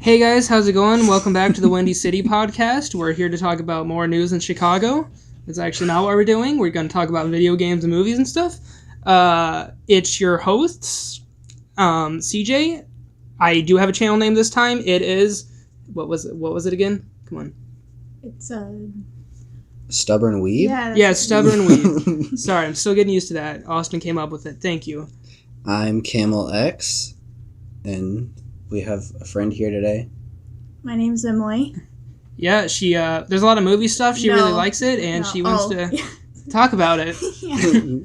Hey guys, how's it going? Welcome back to the Windy City podcast. We're here to talk about more news in Chicago. That's actually not what we're doing. We're going to talk about video games and movies and stuff. It's your hosts, CJ. I do have a channel name this time. It is... What was it again? Come on. It's StubbornWeeb? Yeah, StubbornWeeb. Sorry, I'm still getting used to that. Austin came up with it. Thank you. I'm CAMEL X, and we have a friend here today. My name's Emily. Yeah, she there's a lot of movie stuff. She really likes it, and she wants to talk about it. Yeah.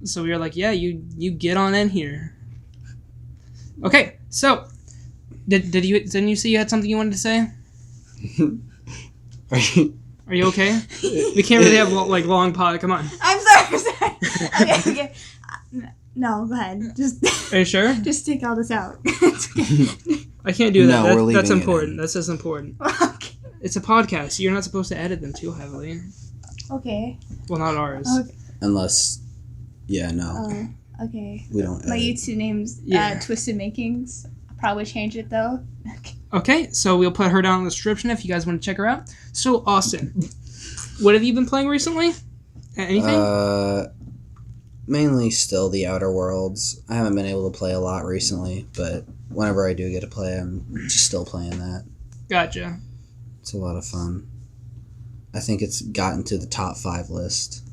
So we were like, yeah, you get on in here. Okay, so didn't you say you had something you wanted to say? Are you okay? We can't really have long pod. Come on. I'm sorry. Okay. No, go ahead. Are you sure? Just take all this out. I can't do that. No, That's important. That's just important. Okay. It's a podcast. So you're not supposed to edit them too heavily. Okay. Well, not ours. Okay. Unless, no. Okay. We don't My edit. YouTube name's Twisted Makings. I'll probably change it though. Okay, so we'll put her down in the description if you guys want to check her out. So, Austin, what have you been playing recently? Anything? Mainly still the Outer Worlds. I haven't been able to play a lot recently, but whenever I do get to play, I'm just still playing that. Gotcha. It's a lot of fun. I think it's gotten to the top 5 list.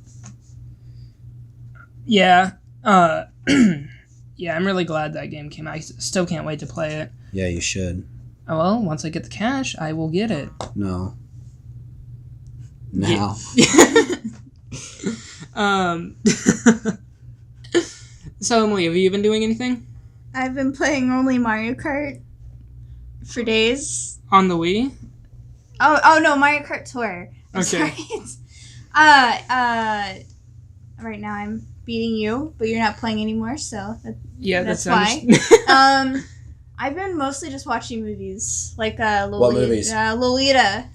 Yeah. Yeah, I'm really glad that game came out. I still can't wait to play it. Yeah, you should. Oh, well, once I get the cash, I will get it. No. Now. So, Emily, have you been doing anything? I've been playing only Mario Kart for days. On the Wii? Oh no, Mario Kart Tour. I'm sorry. Right now I'm beating you, but you're not playing anymore, so that's why. I've been mostly just watching movies, like Lolita. What movies? Lolita.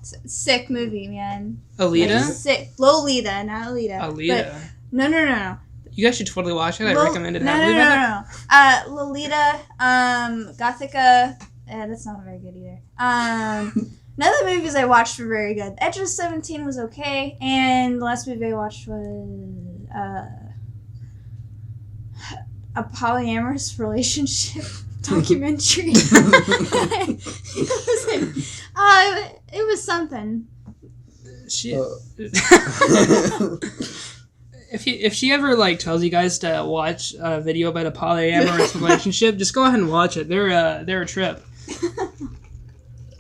Sick movie, man. Alita? Sick. Lolita, not Alita. Alita. But no. You guys should totally watch it. I recommend it heavily. No. Lolita, Gothica. That's not very good either. None of the movies I watched were very good. XO19 was okay, and the last movie I watched was a polyamorous relationship documentary. It was something. If she ever tells you guys to watch a video about a polyamorous relationship, just go ahead and watch it. They're a trip.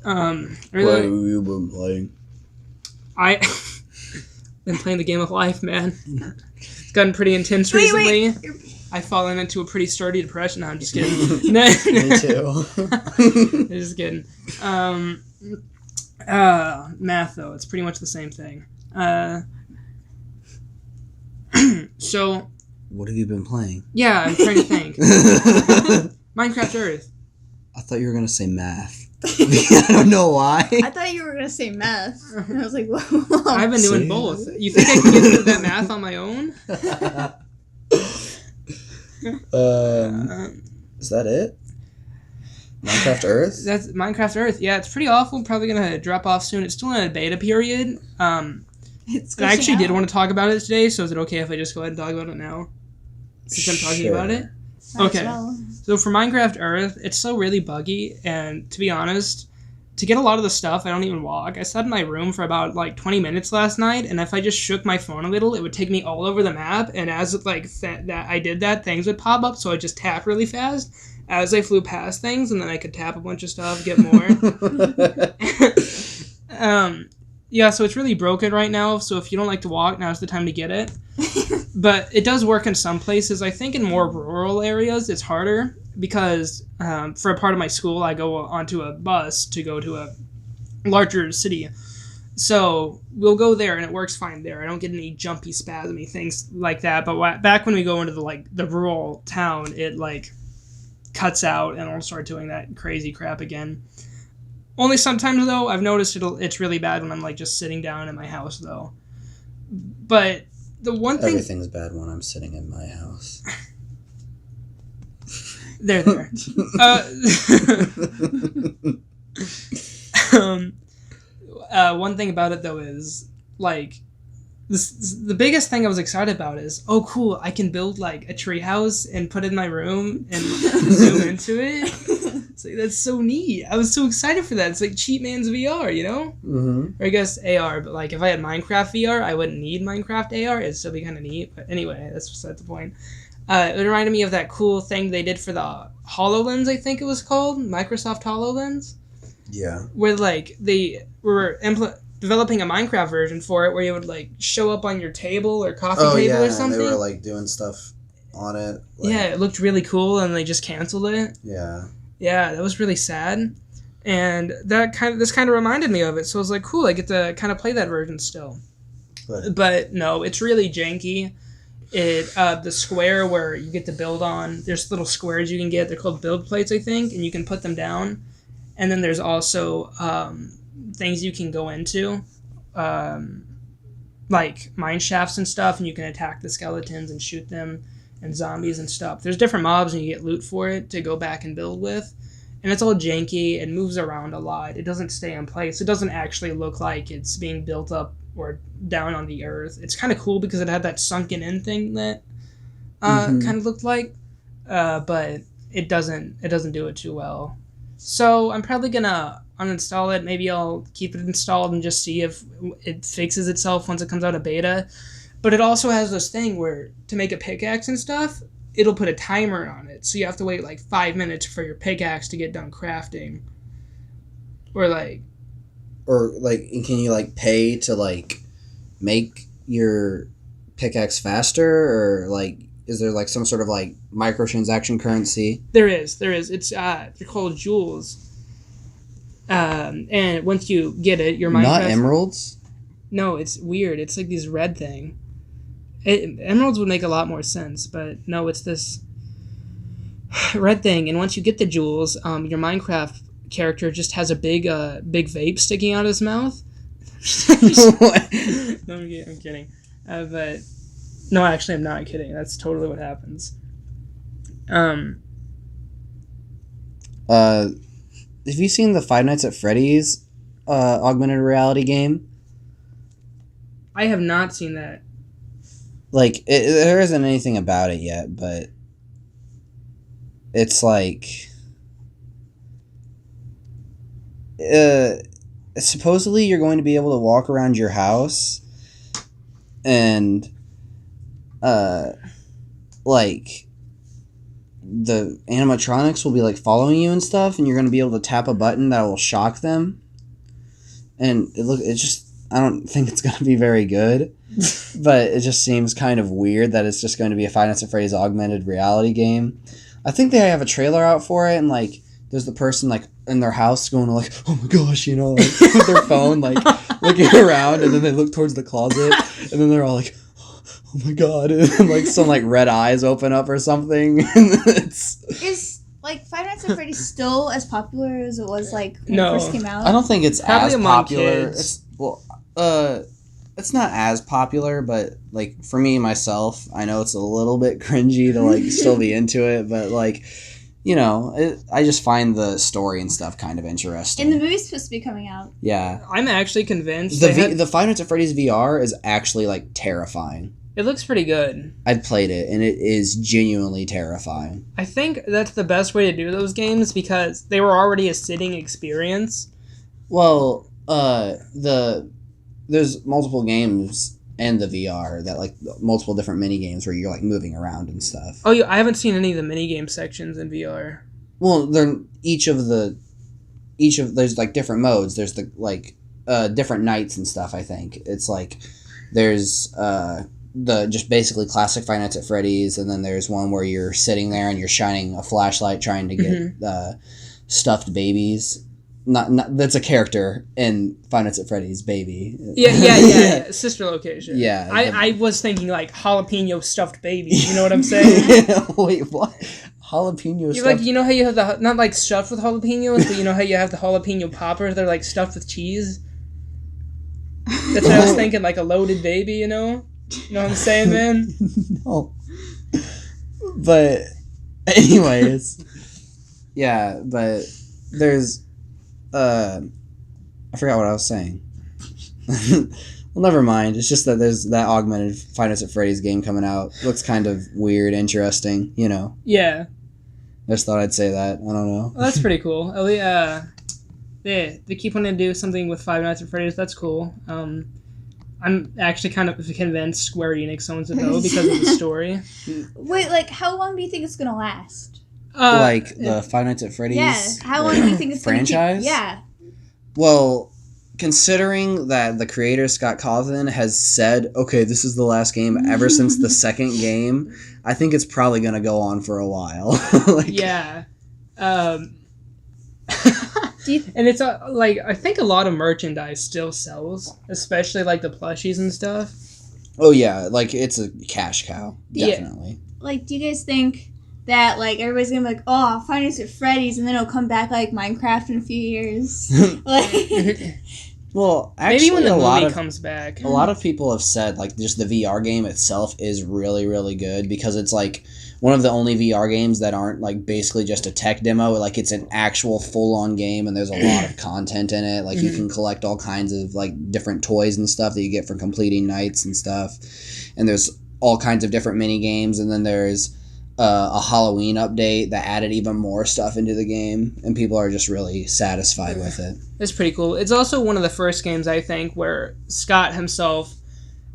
What have you been playing? I been playing the game of life, man. It's gotten pretty intense recently. I've fallen into a pretty sturdy depression. No, I'm just kidding. Me too. Just kidding. Math though, it's pretty much the same thing. So. What have you been playing? Yeah, I'm trying to think. Minecraft Earth. I thought you were gonna say math. I don't know why. I thought you were going to say meth. And I was like, whoa. I've been doing both. You think I can get through that math on my own? Is that it? Minecraft Earth? That's Minecraft Earth. Yeah, it's pretty awful. Probably going to drop off soon. It's still in a beta period. I actually did want to talk about it today, so is it okay if I just go ahead and talk about it now? Since I'm talking about it? Okay. So for Minecraft Earth, it's still really buggy, and to be honest, to get a lot of the stuff, I don't even walk. I sat in my room for about 20 minutes last night, and if I just shook my phone a little, it would take me all over the map, and as I did that, things would pop up, so I just tap really fast as I flew past things, and then I could tap a bunch of stuff, get more. Yeah, so it's really broken right now, so if you don't like to walk, now's the time to get it. But it does work in some places. I think in more rural areas, it's harder because for a part of my school, I go onto a bus to go to a larger city. So we'll go there, and it works fine there. I don't get any jumpy, spasmy things like that. But back when we go into the rural town, it cuts out, and I'll start doing that crazy crap again. Only sometimes, though. I've noticed it's really bad when I'm just sitting down in my house, though. But the one thing... Everything's bad when I'm sitting in my house. There. One thing about it though is like the biggest thing I was excited about is, oh cool, I can build like a treehouse and put it in my room and zoom into it. It's like, that's so neat. I was so excited for that. It's like cheap man's VR, you know? Mm-hmm. Or I guess AR, but like if I had Minecraft VR, I wouldn't need Minecraft AR. It'd still be kind of neat. But anyway, that's beside the point. It reminded me of that cool thing they did for the HoloLens, I think it was called, Microsoft HoloLens. Yeah. Where like they were developing a Minecraft version for it, where you would like show up on your table or coffee table or something. And they were like doing stuff on it. Like, yeah, it looked really cool, and they just canceled it. Yeah. Yeah, that was really sad, and this kind of reminded me of it. So I was like, cool, I get to kind of play that version still. But no, it's really janky. The square where you get to build on, there's little squares you can get. They're called build plates, I think, and you can put them down. And then there's also things you can go into, like mine shafts and stuff, and you can attack the skeletons and shoot them, and zombies and stuff. There's different mobs, and you get loot for it to go back and build with. And it's all janky and moves around a lot. It doesn't stay in place. It doesn't actually look like it's being built up or down on the earth. It's kind of cool because it had that sunken in thing that kind of looked like, but it doesn't do it too well. So I'm probably gonna uninstall it. Maybe I'll keep it installed and just see if it fixes itself once it comes out of beta. But it also has this thing where to make a pickaxe and stuff, it'll put a timer on it. So you have to wait like 5 minutes for your pickaxe to get done crafting. Or can you like pay to like make your pickaxe faster, or like is there like some sort of like microtransaction currency? There is. It's they're called jewels. And once you get it, your Minecraft... Not emeralds? No, it's weird. It's like this red thing. Emeralds would make a lot more sense, but no, it's this red thing. And once you get the jewels, your Minecraft character just has a big vape sticking out of his mouth. No, I'm kidding. But no, actually, I'm not kidding. That's totally what happens. Have you seen the Five Nights at Freddy's augmented reality game? I have not seen that. Like, there isn't anything about it yet, but it's like... supposedly you're going to be able to walk around your house and like the animatronics will be like following you and stuff, and you're going to be able to tap a button that will shock them, and I don't think it's going to be very good. But it just seems kind of weird that it's just going to be a Five Nights at Freddy's augmented reality game. I think they have a trailer out for it, and like there's the person like in their house going like, oh my gosh, you know, like with their phone like looking around, and then they look towards the closet, and then they're all like, oh my god, and like some like red eyes open up or something. Is like Five Nights at Freddy's still as popular as it was like when No. it first came out? I don't think it's Probably as among popular. kids. It's not as popular, but like for me myself, I know it's a little bit cringy to like still be into it, but like, you know, I just find the story and stuff kind of interesting. And the movie's supposed to be coming out. Yeah, I'm actually convinced. the Five Nights at Freddy's VR is actually like terrifying. It looks pretty good. I've played it, and it is genuinely terrifying. I think that's the best way to do those games because they were already a sitting experience. Well, there's multiple games in the VR that like multiple different mini games where you're like moving around and stuff. Oh, yeah, I haven't seen any of the minigame sections in VR. Well, they're each of there's like different modes. There's the like different nights and stuff. I think it's like there's the just basically classic Five Nights at Freddy's, and then there's one where you're sitting there and you're shining a flashlight trying to get stuffed babies. Not that's a character in Five Nights at Freddy's, baby. Yeah. Sister location. Yeah. I was thinking like jalapeno stuffed baby. You know what I'm saying? Wait, what? Jalapeno stuffed? Like, you know how you have the, not like stuffed with jalapenos, but you know how you have the jalapeno poppers? They're like stuffed with cheese? That's what I was thinking, like a loaded baby, you know? You know what I'm saying, man? No. But, anyways. Yeah, but there's I forgot what I was saying. Well, never mind. It's just that there's that augmented Five Nights at Freddy's game coming out. Looks kind of weird, interesting, you know. Yeah. I just thought I'd say that. I don't know. Well, that's pretty cool. They keep wanting to do something with Five Nights at Freddy's. That's cool. I'm actually kind of convinced Square Enix owns it, though, because of the story. Wait, like, how long do you think it's gonna last? Like the Five Nights at Freddy's? Yeah, how long do you think it's franchise? Yeah. Well, considering that the creator, Scott Cawthon, has said, okay, this is the last game ever since the second game, I think it's probably going to go on for a while. Yeah. And it's, I think a lot of merchandise still sells, especially, the plushies and stuff. Oh, yeah, it's a cash cow, definitely. Yeah. Do you guys think that, everybody's gonna be like, oh, Five Nights at Freddy's, and then it'll come back like Minecraft in a few years? Well, actually, maybe when the movie comes back. A lot of people have said, just the VR game itself is really, really good because it's, one of the only VR games that aren't, basically just a tech demo. It's an actual full-on game, and there's a lot of content in it. You can collect all kinds of, different toys and stuff that you get for completing nights and stuff. And there's all kinds of different mini-games, and then there's a Halloween update that added even more stuff into the game, and people are just really satisfied with it. It's pretty cool. It's also one of the first games, I think, where Scott himself,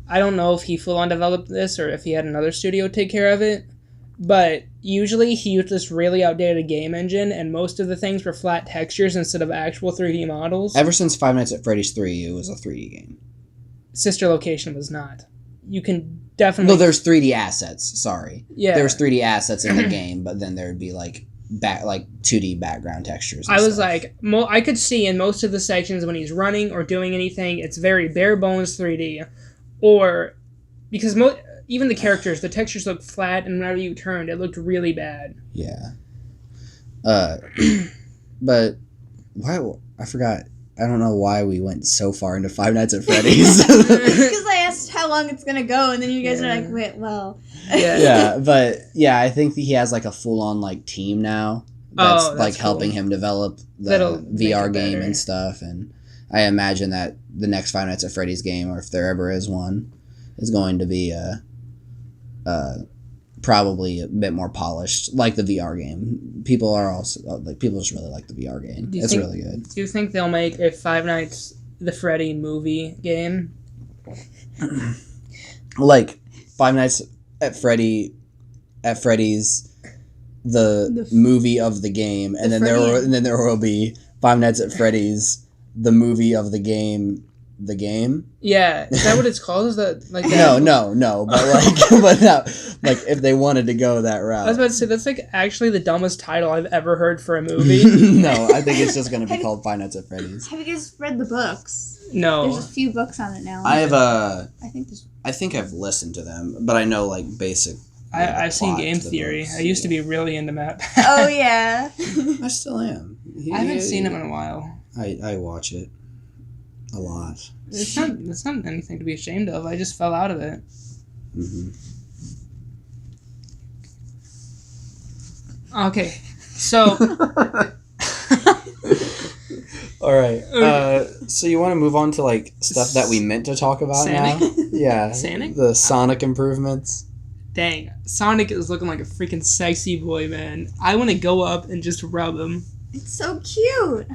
I don't know if he full-on developed this or if he had another studio take care of it, but usually he used this really outdated game engine, and most of the things were flat textures instead of actual 3D models. Ever since Five Nights at Freddy's 3, it was a 3D game. Sister Location was not. You can definitely... No, there's 3D assets, sorry. Yeah. There was 3D assets in the game, but then there would be, 2D background textures and I was stuff. I could see in most of the sections when he's running or doing anything, it's very bare bones 3D. Or... Because even the characters, the textures look flat, and whenever you turned, it looked really bad. Yeah. But... why... I forgot... I don't know why we went so far into Five Nights at Freddy's. Because I asked how long it's gonna go, and then you guys are like, wait, well... Yeah, but, yeah, I think he has, a full-on, team now that's helping him develop the VR game and stuff, and I imagine that the next Five Nights at Freddy's game, or if there ever is one, is going to be, probably a bit more polished, like the VR game. People are also people just really like the VR game. It's really good. Do you think they'll make a Five Nights the Freddy movie game? Five Nights at Freddy's, the movie of the game, and then there will be Five Nights at Freddy's, the movie of the game. The game? Yeah, is that what it's called? Is that that? No, but no, if they wanted to go that route. I was about to say that's actually the dumbest title I've ever heard for a movie. No, I think it's just going to be called Five Nights at Freddy's. Have you guys read the books? No. There's a few books on it now. I think I've listened to them, but I know basic. I've seen game theory. Books. I used to be really into Matt. Oh yeah. I still am. I haven't seen him in a while. I watch it. A lot. It's not anything to be ashamed of. I just fell out of it. Mm-hmm. Okay, so... All right. So you want to move on to stuff that we meant to talk about Sonic? now? Yeah. Sonic? The Sonic improvements. Dang, Sonic is looking like a freaking sexy boy, man. I want to go up and just rub him. It's so cute.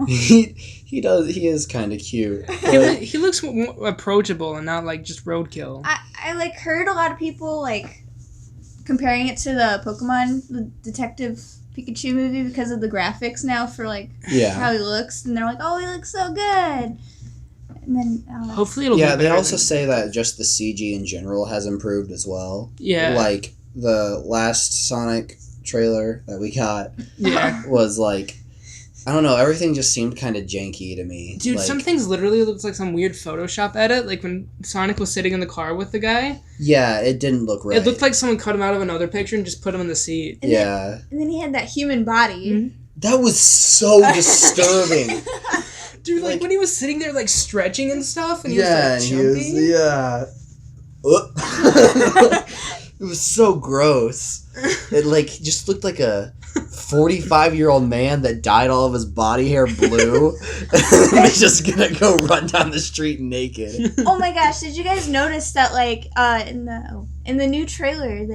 He does. He is kind of cute. He looks more approachable and not just roadkill. I heard a lot of people comparing it to the Pokemon, the Detective Pikachu movie because of the graphics now for how he looks, and they're like, oh, he looks so good. And then hopefully it'll. Yeah, they also say that just the CG in general has improved as well. Yeah. The last Sonic trailer that we got was I don't know, everything just seemed kind of janky to me. Dude, some things literally looked like some weird Photoshop edit, when Sonic was sitting in the car with the guy. Yeah, it didn't look right. It looked like someone cut him out of another picture and just put him in the seat. And then he had that human body. Mm-hmm. That was so disturbing. Dude, when he was sitting there stretching and stuff, and he was jumping. It was so gross. It just looked like a 45-year-old man that dyed all of his body hair blue. And he's just gonna go run down the street naked. Oh my gosh! Did you guys notice that in the new trailer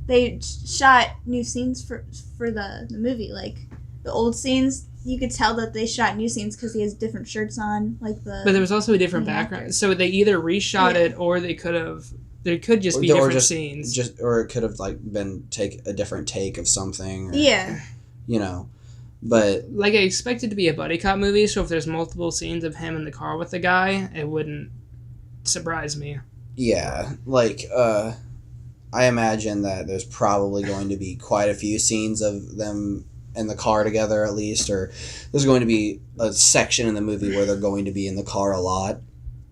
they shot new scenes for the movie, like the old scenes? You could tell that they shot new scenes because he has different shirts on, like the. But there was also a different background, actors. So they either reshot it or they could have. There could just be different scenes. Or it could have been a different take of something. Or, yeah. But I expect it to be a buddy cop movie, so if there's multiple scenes of him in the car with the guy, it wouldn't surprise me. Yeah, I imagine that there's probably going to be quite a few scenes of them in the car together at least, or there's going to be a section in the movie where they're going to be in the car a lot.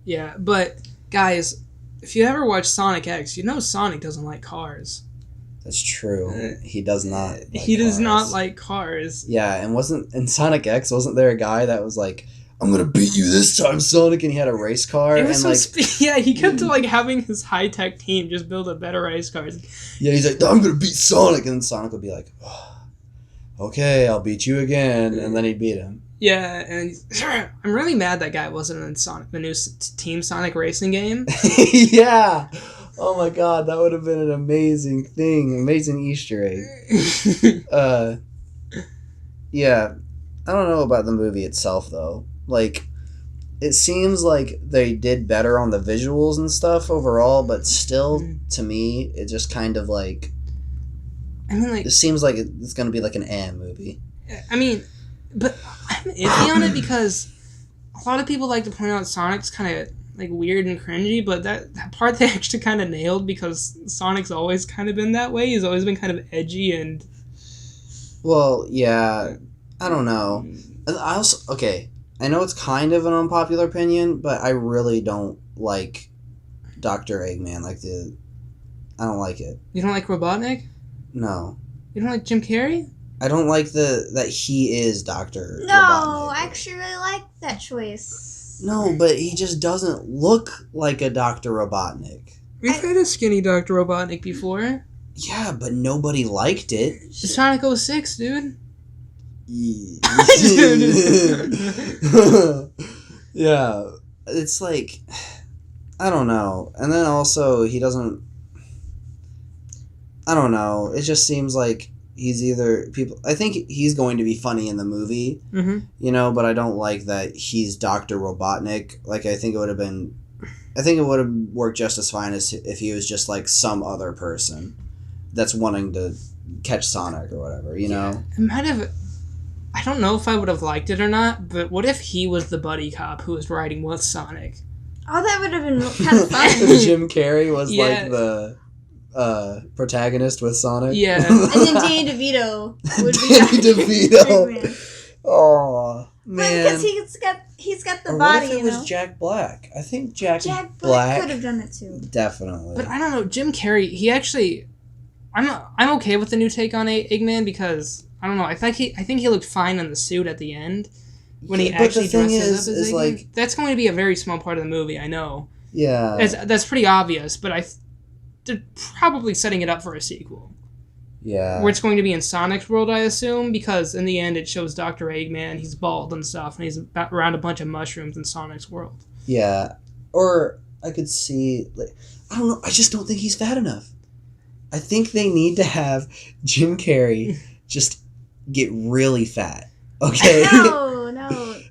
Yeah, but guys, if you ever watch Sonic X, you know Sonic doesn't like cars. That's true. He does not like He does not like cars. Yeah, and in Sonic X, wasn't there a guy that was like, I'm gonna beat you this time, Sonic, and he had a race car? It was he kept having his high-tech team just build a better race car. Yeah, he's like, I'm gonna beat Sonic, and then Sonic would be like, oh, okay, I'll beat you again, and then he'd beat him. Yeah, and I'm really mad that guy wasn't in the new Team Sonic racing game. Yeah. Oh my god, that would have been an amazing thing. Amazing Easter egg. Yeah. I don't know about the movie itself, though. It seems like they did better on the visuals and stuff overall, but still, to me, it just kind of it seems like it's going to be an movie. I mean, but I'm iffy on it because a lot of people like to point out Sonic's kind of weird and cringy, but that part they actually kind of nailed because Sonic's always kind of been that way. He's always been kind of edgy and. Well, yeah, I don't know. I also I know it's kind of an unpopular opinion, but I really don't like Dr. Eggman. I don't like it. You don't like Robotnik? No. You don't like Jim Carrey? I don't like that he is Dr. No, Robotnik. I actually really like that choice. No, but he just doesn't look like a Dr. Robotnik. We've had a skinny Dr. Robotnik before. Yeah, but nobody liked it. Sonic 06, dude. Yeah, it's I don't know. And then also, he doesn't... I don't know. It just seems like he's I think he's going to be funny in the movie, but I don't like that he's Dr. Robotnik. I think it would have worked just as fine as if he was just some other person that's wanting to catch Sonic or whatever, know? It might have... I don't know if I would have liked it or not, but what if he was the buddy cop who was riding with Sonic? Oh, that would have been kind of fun. Jim Carrey was the protagonist with Sonic. Yeah. And then Danny DeVito would be Danny DeVito. Oh man. Because he's got the body. What if it was Jack Black? I think Jack Black could have done it too. Definitely. But I don't know. Jim Carrey. He actually. I'm okay with the new take on Eggman because I don't know. I think he looked fine in the suit at the end when he actually dresses up as Eggman. That's going to be a very small part of the movie. I know. Yeah. That's pretty obvious, but they're probably setting it up for a sequel. Yeah. Where it's going to be in Sonic's world, I assume, because in the end it shows Dr. Eggman, he's bald and stuff, and he's around a bunch of mushrooms in Sonic's world. Yeah. Or I could see, I don't know, I just don't think he's fat enough. I think they need to have Jim Carrey just get really fat. Okay? No.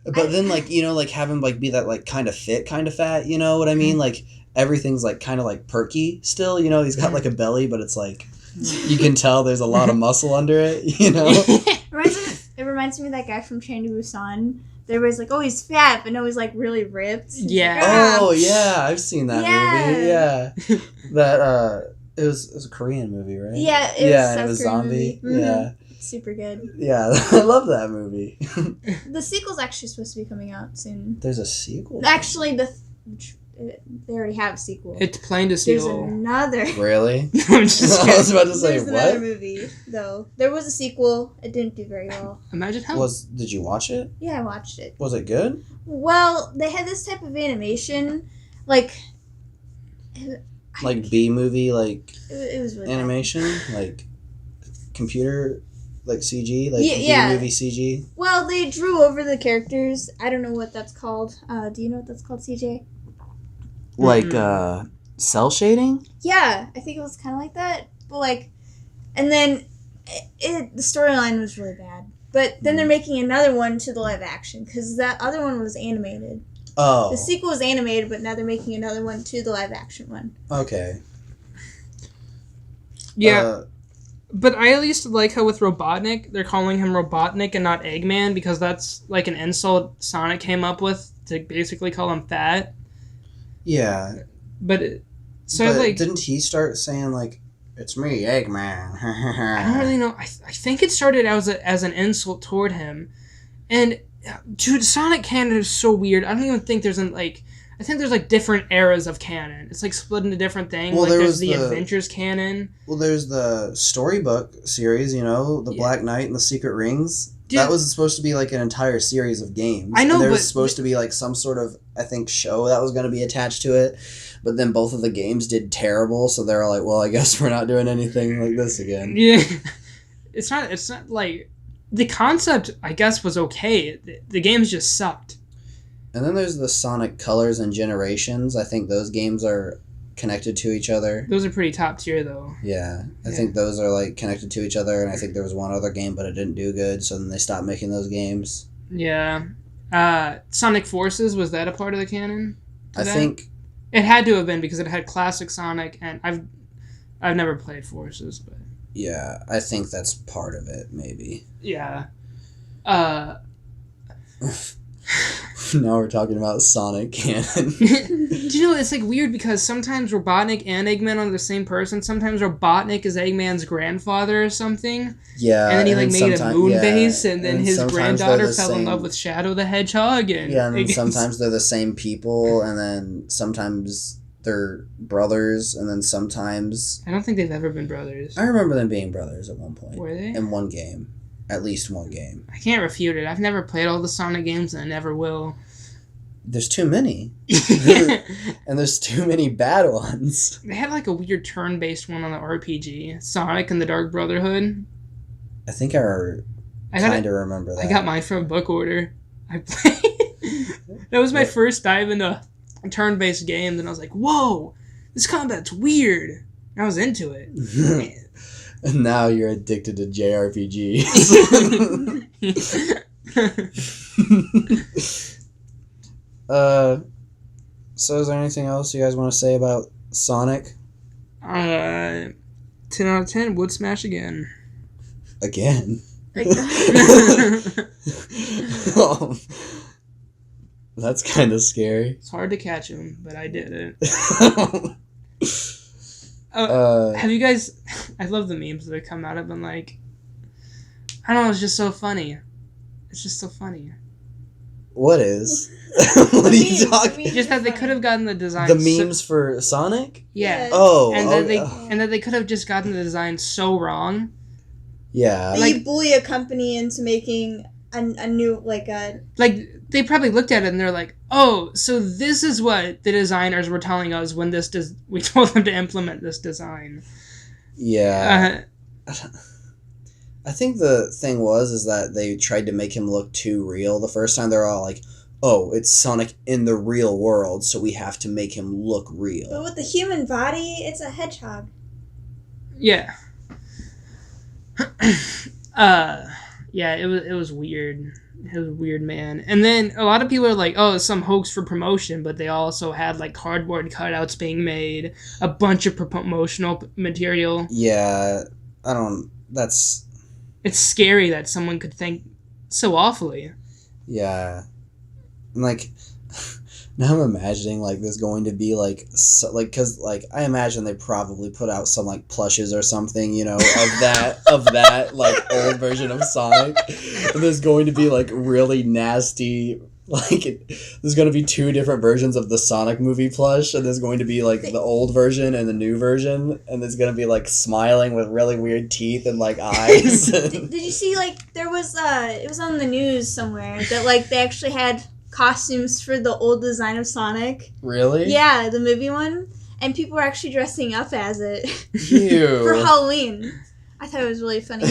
But then, have him, be that, kind of fit, kind of fat, you know what I mean? Everything's, kind of, perky still, he's got, a belly, but it's, you can tell there's a lot of muscle under it, It reminds me of that guy from Train to Busan. Everybody's like, oh, he's fat, but no, he's, really ripped. Yeah. Oh, yeah, I've seen that movie, yeah. That, it was a Korean movie, right? Yeah, it was zombie. Movie. Yeah. Super good. Yeah, I love that movie. The sequel's actually supposed to be coming out soon. There's a sequel? Actually, they already have a sequel. It's plain to see. There's another. Really? I'm just kidding. I was about to say, There's what? another movie, though. There was a sequel. It didn't do very well. Imagine how... Did you watch it? Yeah, I watched it. Was it good? Well, they had this type of animation, B-movie, it was really animation, computer, like CG, like Yeah. movie CG? Well, they drew over the characters. I don't know what that's called. Do you know what that's called, CJ? Like cell shading? Yeah, I think it was kind of like that. But like, and then the storyline was really bad. But then they're making another one to the live action because that other one was animated. Oh. The sequel was animated, but now they're making another one to the live action one. Okay. Yeah. But I at least like how with Robotnik, they're calling him Robotnik and not Eggman because that's like an insult Sonic came up with to basically call him fat. Yeah. But didn't he start saying like, "It's me, Eggman"? I don't really know. I think it started as an insult toward him, and dude, Sonic canon is so weird. I don't even think there's I think there's like different eras of canon. It's like split into different things. Well, like there's the Adventures canon. Well, there's the storybook series, the Black Knight and the Secret Rings. Dude, that was supposed to be like an entire series of games. I know, and there was supposed to be like some sort of, I think, show that was going to be attached to it. But then both of the games did terrible, so they were like, well, I guess we're not doing anything like this again. Yeah. It's not like... The concept, I guess, was okay. The games just sucked. And then there's the Sonic Colors and Generations. I think those games are connected to each other. Those are pretty top tier, though. Yeah. I think those are like connected to each other, and I think there was one other game, but it didn't do good, so then they stopped making those games. Yeah. Sonic Forces, was that a part of the canon? I think... It had to have been because it had classic Sonic, and I've never played Forces, but... Yeah, I think that's part of it, maybe. Yeah. Now we're talking about Sonic canon. Do you know, it's like weird because sometimes Robotnik and Eggman are the same person. Sometimes Robotnik is Eggman's grandfather or something. Yeah. And then he made a moon base, and then his granddaughter fell in love with Shadow the Hedgehog. And then sometimes they're the same people, and then sometimes they're brothers, and then sometimes... I don't think they've ever been brothers. I remember them being brothers at one point. Were they? In one game. At least one game. I can't refute it. I've never played all the Sonic games, and I never will. There's too many. And there's too many bad ones. They had like a weird turn-based one on the RPG. Sonic and the Dark Brotherhood. I think I kind of remember that. I got mine from Book Order. I played... That was my first dive into a turn-based game, and I was like, whoa, this combat's weird. And I was into it. And now you're addicted to JRPGs. So is there anything else you guys want to say about Sonic? 10 out of 10, would smash again. Again? That's kind of scary. It's hard to catch him, but I did it. Have you guys... I love the memes that have come out. I've been like... I don't know, it's just so funny. It's just so funny. What is? What are you talking about? Just that they could have gotten the design... The memes for Sonic? Yeah. Oh. And that they could have just gotten the design so wrong. Yeah. Like, you bully a company into making a new, like, they probably looked at it and they're like, oh, so this is what the designers were telling us when we told them to implement this design. Yeah. I think the thing is that they tried to make him look too real. The first time they're all like, oh, it's Sonic in the real world, so we have to make him look real. But with the human body, it's a hedgehog. Yeah. Yeah, it was weird. It was weird, man. And then a lot of people are like, oh, it's some hoax for promotion, but they also had like cardboard cutouts being made, a bunch of promotional material. Yeah, It's scary that someone could think so awfully. Yeah. And like, now I'm imagining like there's going to be because I imagine they probably put out some like plushes or something, of that like old version of Sonic. And there's going to be like really nasty, there's going to be two different versions of the Sonic movie plush, and there's going to be like the old version and the new version, and there's going to be like smiling with really weird teeth and like eyes. Did you see there was it was on the news somewhere that they actually had costumes for the old design of Sonic? Really? Yeah, the movie one, and people were actually dressing up as it. Ew. For Halloween. I thought it was really funny.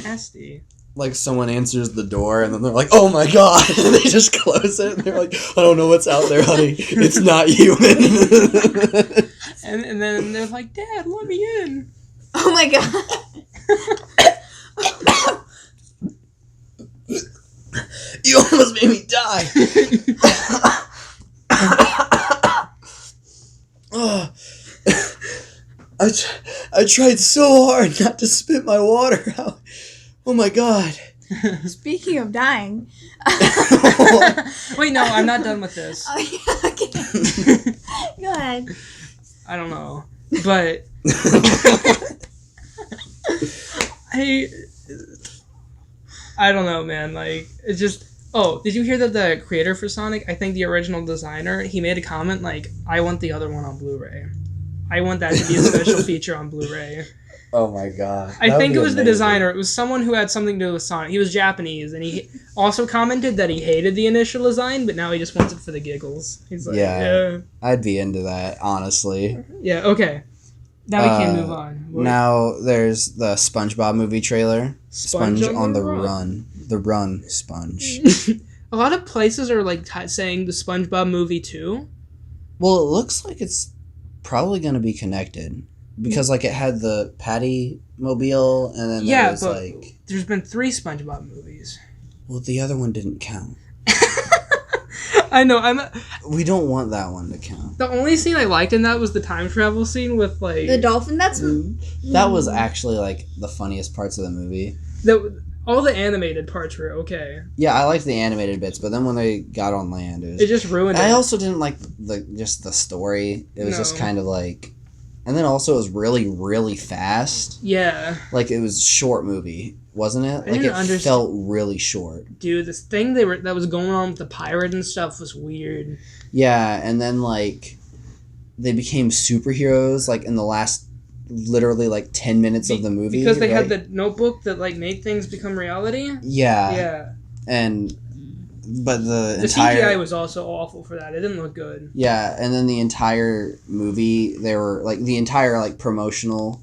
Nasty. Like someone answers the door and then they're like, "Oh my god!" and they just close it. And they're like, "I don't know what's out there, honey. It's not human." And then they're like, "Dad, let me in." Oh my god. You almost made me die. Oh, I tried so hard not to spit my water out. Oh my god. Speaking of dying. Wait, no, I'm not done with this. Oh, yeah, okay. Go ahead. I don't know. But I don't know, man. Like, it's just... Oh, did you hear that the creator for Sonic, I think the original designer, he made a comment like, "I want the other one on Blu-ray. I want that to be a special feature on Blu-ray." Oh my god. I think it was the designer. It was someone who had something to do with Sonic. He was Japanese, and he also commented that he hated the initial design, but now he just wants it for the giggles. He's like, yeah. I'd be into that, honestly. Yeah, okay. Now we can move on. Now there's the SpongeBob movie trailer. Sponge on the run. The run, Sponge. A lot of places are like saying the SpongeBob movie too. Well, it looks like it's probably going to be connected. Because, like, it had the Patty Mobile, and then there was, but like... there's been 3 SpongeBob movies. Well, the other one didn't count. I know, We don't want that one to count. the only scene I liked in that was the time travel scene with, like... The dolphin, That was actually, like, the funniest parts of the movie. All the animated parts were okay. Yeah, I liked the animated bits, but then when they got on land, It just ruined it. I also didn't like the story. It was just kind of, like... And then also it was really, really fast. Yeah. Like, it was a short movie, wasn't it? Like, it felt really short. Dude, this thing that was going on with the pirate and stuff was weird. Yeah, and then, like, they became superheroes, like, in the last, literally, like, 10 minutes of the movie. Because they had the notebook that, like, made things become reality? Yeah. Yeah. But the entire... CGI was also awful for that. It didn't look good. Yeah, and then the entire movie, they were, like, the entire, like, promotional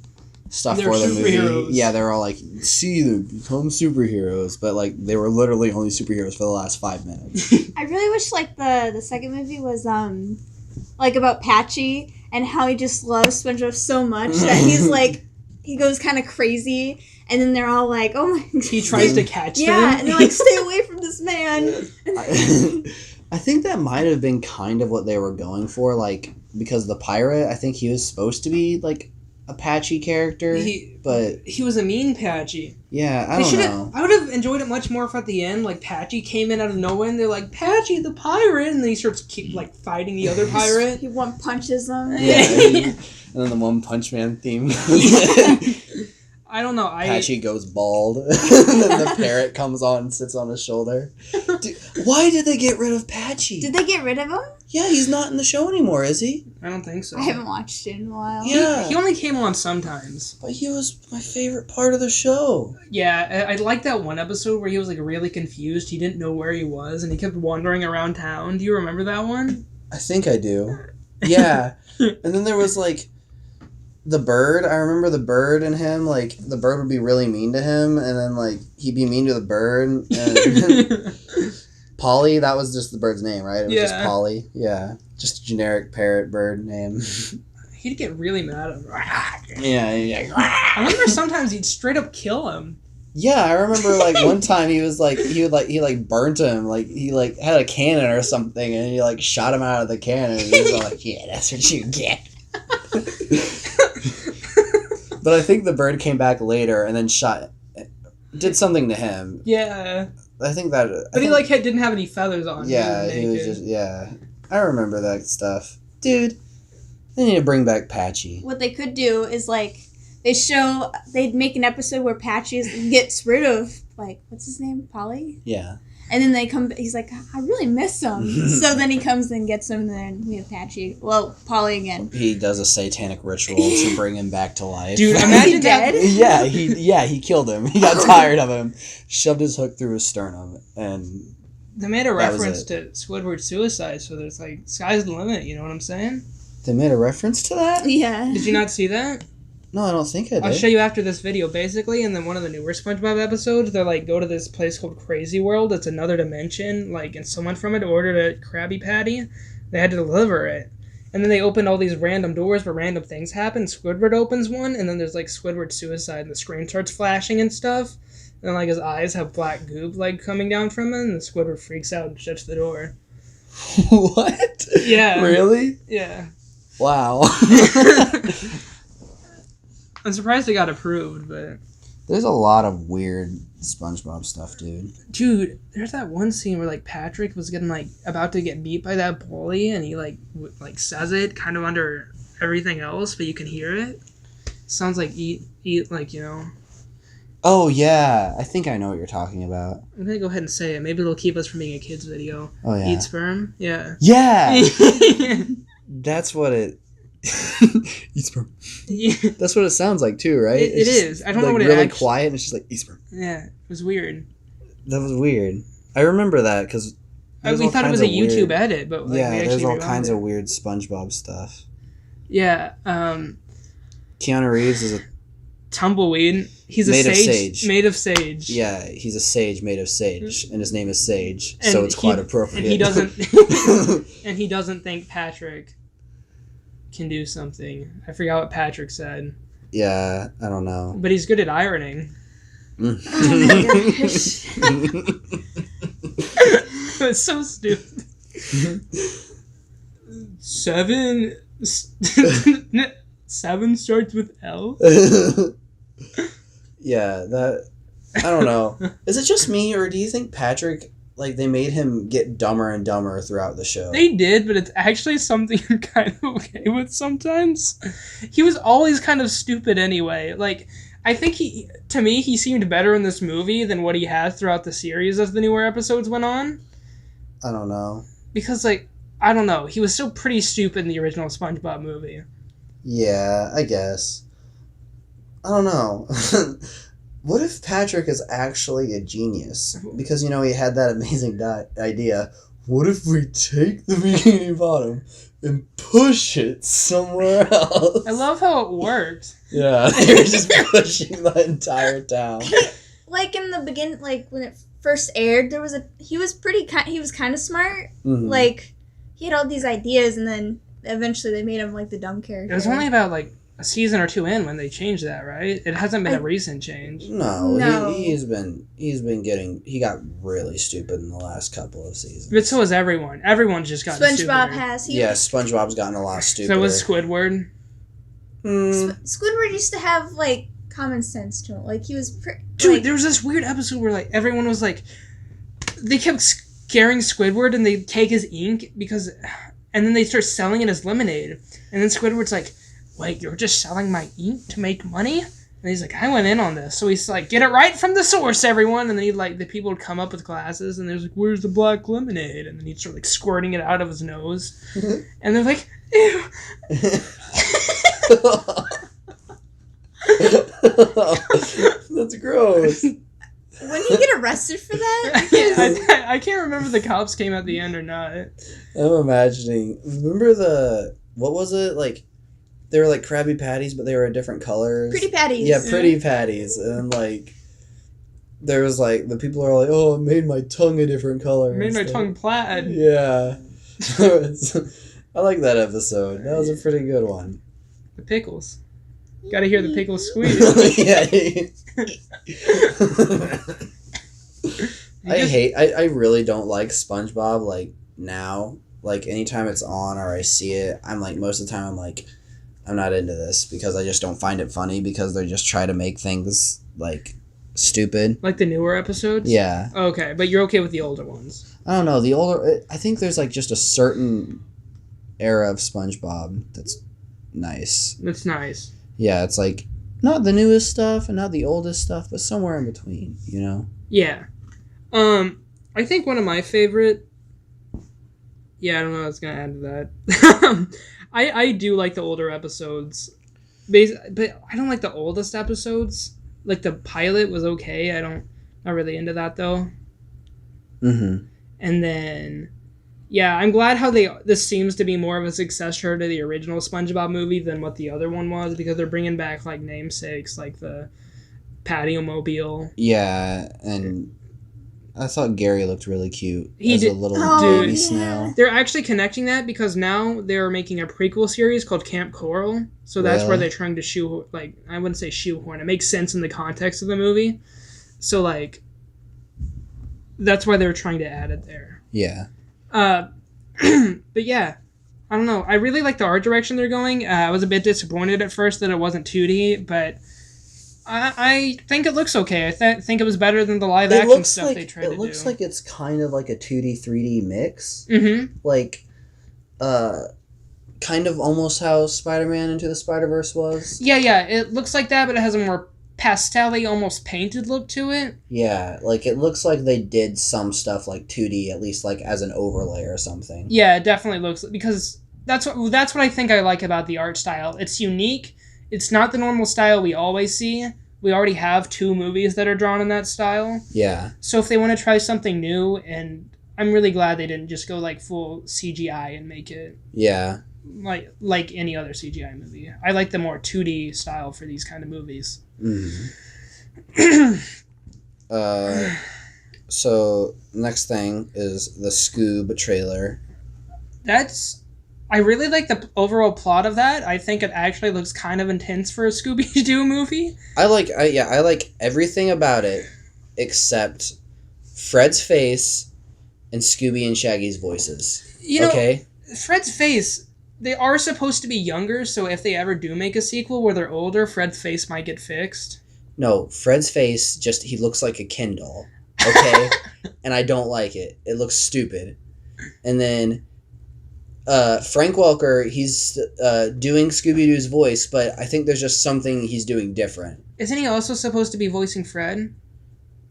stuff for the movie. Yeah, they were all like, see them, become superheroes. But, like, they were literally only superheroes for the last 5 minutes. I really wish, like, the second movie was, like, about Patchy and how he just loves SpongeBob so much that he's, like, he goes kind of crazy. And then they're all like, "Oh my god." He tries to catch them. Yeah, and they're like, "Stay away from this man." I think that might have been kind of what they were going for, like, because the pirate, I think he was supposed to be, like, a Patchy character, but... He was a mean Patchy. Yeah, I don't know. I would have enjoyed it much more if at the end, like, Patchy came in out of nowhere and they're like, "Patchy the pirate!" And then he starts, like, fighting the other pirate. He one punches them. Yeah, and then the One Punch Man theme. I don't know. Patchy goes bald, and then the parrot comes on and sits on his shoulder. Dude, why did they get rid of Patchy? Did they get rid of him? Yeah, he's not in the show anymore, is he? I don't think so. I haven't watched it in a while. Yeah. He only came on sometimes. But he was my favorite part of the show. Yeah, I liked that one episode where he was, like, really confused. He didn't know where he was, and he kept wandering around town. Do you remember that one? I think I do. Yeah. And then there was, like... The bird, I remember the bird and him, like, the bird would be really mean to him, and then, like, he'd be mean to the bird, and Polly, that was just the bird's name, right? It was just Polly, yeah. Just a generic parrot bird name. He'd get really mad at him. Yeah. I remember sometimes he'd straight up kill him. Yeah, I remember, like, one time he was, like, he burnt him, like, he, like, had a cannon or something, and he, like, shot him out of the cannon, and he was all like, yeah, that's what you get. But I think the bird came back later and then did something to him. Yeah. I think that... But he, like, didn't have any feathers on. Yeah, he was just... Yeah. I remember that stuff. Dude, they need to bring back Patchy. What they could do is, like, they'd make an episode where Patchy gets rid of, like, what's his name? Polly? Yeah. And then he's like, I really miss him. So then he comes and gets him, and then we have Patchy. Well, Polly again. He does a satanic ritual to bring him back to life. Dude, imagine that. He killed him. He got tired of him, shoved his hook through his sternum, and... They made a reference to Squidward's suicide, so there's, like, sky's the limit, you know what I'm saying? They made a reference to that? Yeah. Did you not see that? No, I don't think I did. I'll show you after this video, basically. And then one of the newer SpongeBob episodes, they're like, go to this place called Crazy World. It's another dimension. Like, and someone from it ordered a Krabby Patty. They had to deliver it. And then they opened all these random doors where random things happen. Squidward opens one, and then there's, like, Squidward suicide, and the screen starts flashing and stuff. And, like, his eyes have black goop, like, coming down from him, and Squidward freaks out and shuts the door. What? Yeah. Really? Yeah. Wow. I'm surprised it got approved, but... There's a lot of weird SpongeBob stuff, dude. Dude, there's that one scene where, like, Patrick was getting, like, about to get beat by that bully, and he, like, says it kind of under everything else, but you can hear it. Sounds like eat, like, you know. Oh, yeah. I think I know what you're talking about. I'm gonna go ahead and say it. Maybe it'll keep us from being a kid's video. Oh, yeah. Eat sperm? Yeah. Yeah! That's what it... Eat sperm. Yeah. That's what it sounds like, too, right? It is. I don't know what it really actually... quiet, and it's just like, eat sperm. Yeah, it was weird. That was weird. I remember that, because... We thought it was a YouTube edit, but like, yeah, we there's all rewound kinds it. of weird SpongeBob stuff. Yeah, Keanu Reeves is a... Tumbleweed. He's Made a of sage. sage. Made of sage. Yeah, he's a sage made of sage, and his name is Sage, And so it's quite appropriate. And he doesn't... and he doesn't think Patrick can do something. I forgot what Patrick said. Yeah, I don't know. But he's good at ironing. Oh my gosh. It's so stupid. 7 starts with L? Yeah, that... I don't know. Is it just me, or do you think Patrick, like, they made him get dumber and dumber throughout the show? They did, but it's actually something I'm kind of okay with sometimes. He was always kind of stupid anyway. Like, I think to me, he seemed better in this movie than what he has throughout the series as the newer episodes went on. I don't know. Because, like, I don't know. He was still pretty stupid in the original SpongeBob movie. Yeah, I guess. I don't know. What if Patrick is actually a genius? Because, you know, he had that amazing idea. What if we take the Bikini Bottom and push it somewhere else? I love how it worked. Yeah, they were just pushing the entire town. Like in the beginning, like when it first aired, he was kind of smart. Mm-hmm. Like he had all these ideas, and then eventually they made him like the dumb character. It was only about, like, a season or two in when they changed that, right? It hasn't been a recent change. No. He got really stupid in the last couple of seasons. But so has everyone. Everyone's just gotten SpongeBob stupider. has. SpongeBob's gotten a lot stupider. So was Squidward. Squidward used to have like common sense to him. Like he was. Dude, there was this weird episode where, like, everyone was like, they kept scaring Squidward and they take his ink and then they start selling it as lemonade. And then Squidward's like, wait, you're just selling my ink to make money? And he's like, I went in on this. So he's like, get it right from the source, everyone. And then the people would come up with glasses and there's like, where's the black lemonade? And then he'd start like squirting it out of his nose. And they're like, ew. That's gross. When he get arrested for that? I can't remember if the cops came at the end or not. I'm imagining. Remember what was it? Like, they were like Krabby Patties, but they were in different colors. Pretty Patties. Yeah, Pretty Patties. And like, there was like, the people are like, oh, it made my tongue a different color. It made my tongue plaid. Yeah. I like that episode. That was a pretty good one. The pickles. Gotta hear the pickles squeeze. I really don't like SpongeBob, like, now. Like, anytime it's on or I see it, I'm like, most of the time I'm like, I'm not into this, because I just don't find it funny, because they just try to make things, like, stupid. Like the newer episodes? Yeah. Okay, but you're okay with the older ones? I don't know, I think there's, like, just a certain era of SpongeBob that's nice. That's nice. Yeah, it's like, not the newest stuff and not the oldest stuff, but somewhere in between, you know? Yeah. I think one of my favorite... Yeah, I don't know what I was going to add to that. I do like the older episodes. But I don't like the oldest episodes. Like, the pilot was okay. Not really into that, though. Mm-hmm. And then Yeah, I'm glad how this seems to be more of a successor to the original SpongeBob movie than what the other one was, because they're bringing back like namesakes like the patio mobile. Yeah, and I thought Gary looked really cute He as did- a little Oh, baby yeah. snail. They're actually connecting that because now they're making a prequel series called Camp Coral. So that's where Really? they're trying to I wouldn't say shoehorn. It makes sense in the context of the movie. So like, that's why they were trying to add it there. Yeah. But yeah, I don't know. I really like the art direction they're going. I was a bit disappointed at first that it wasn't 2D, but I think it looks okay. I think it was better than the live action stuff they tried to do. It looks like it's kind of like a 2D, 3D mix. Mm-hmm. Like, kind of almost how Spider-Man Into the Spider-Verse was. Yeah. It looks like that, but it has a more pastel-y, almost painted look to it. Yeah, like it looks like they did some stuff like 2D, at least like as an overlay or something. Yeah, it definitely looks, because that's what I think I like about the art style. It's unique. It's not the normal style we always see. We already have 2 movies that are drawn in that style. Yeah. So if they want to try something new, and I'm really glad they didn't just go like full CGI and make it Yeah. like any other CGI movie. I like the more 2D style for these kind of movies. So next thing is the Scoob trailer. I really like the overall plot of that. I think it actually looks kind of intense for a Scooby-Doo movie. I like everything about it except Fred's face and Scooby and Shaggy's voices. You know, okay? Fred's face, they are supposed to be younger, so if they ever do make a sequel where they're older, Fred's face might get fixed. No, Fred's face he looks like a Ken doll. Okay? And I don't like it. It looks stupid. And then Frank Welker, he's doing Scooby-Doo's voice, but I think there's just something he's doing different. Isn't he also supposed to be voicing Fred?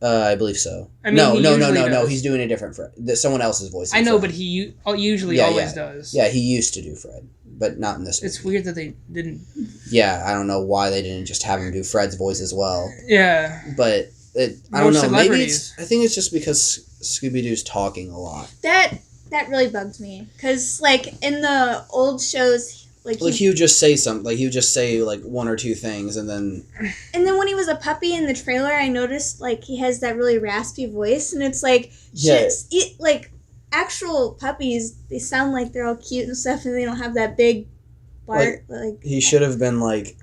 I believe so. I mean, no. does. He's doing a different Fred. Someone else's voice. I know, Fred. but he usually always does. Yeah, he used to do Fred, but not in this movie. It's weird that they didn't. Yeah, I don't know why they didn't just have him do Fred's voice as well. Yeah. But I don't know. Maybe I think it's just because Scooby-Doo's talking a lot. That really bugged me, because like in the old shows, he would just say something. Like he would just say like 1 or 2 things, and then when he was a puppy in the trailer, I noticed like he has that really raspy voice, and it's like like actual puppies, they sound like they're all cute and stuff, and they don't have that big bark. Like he should have been like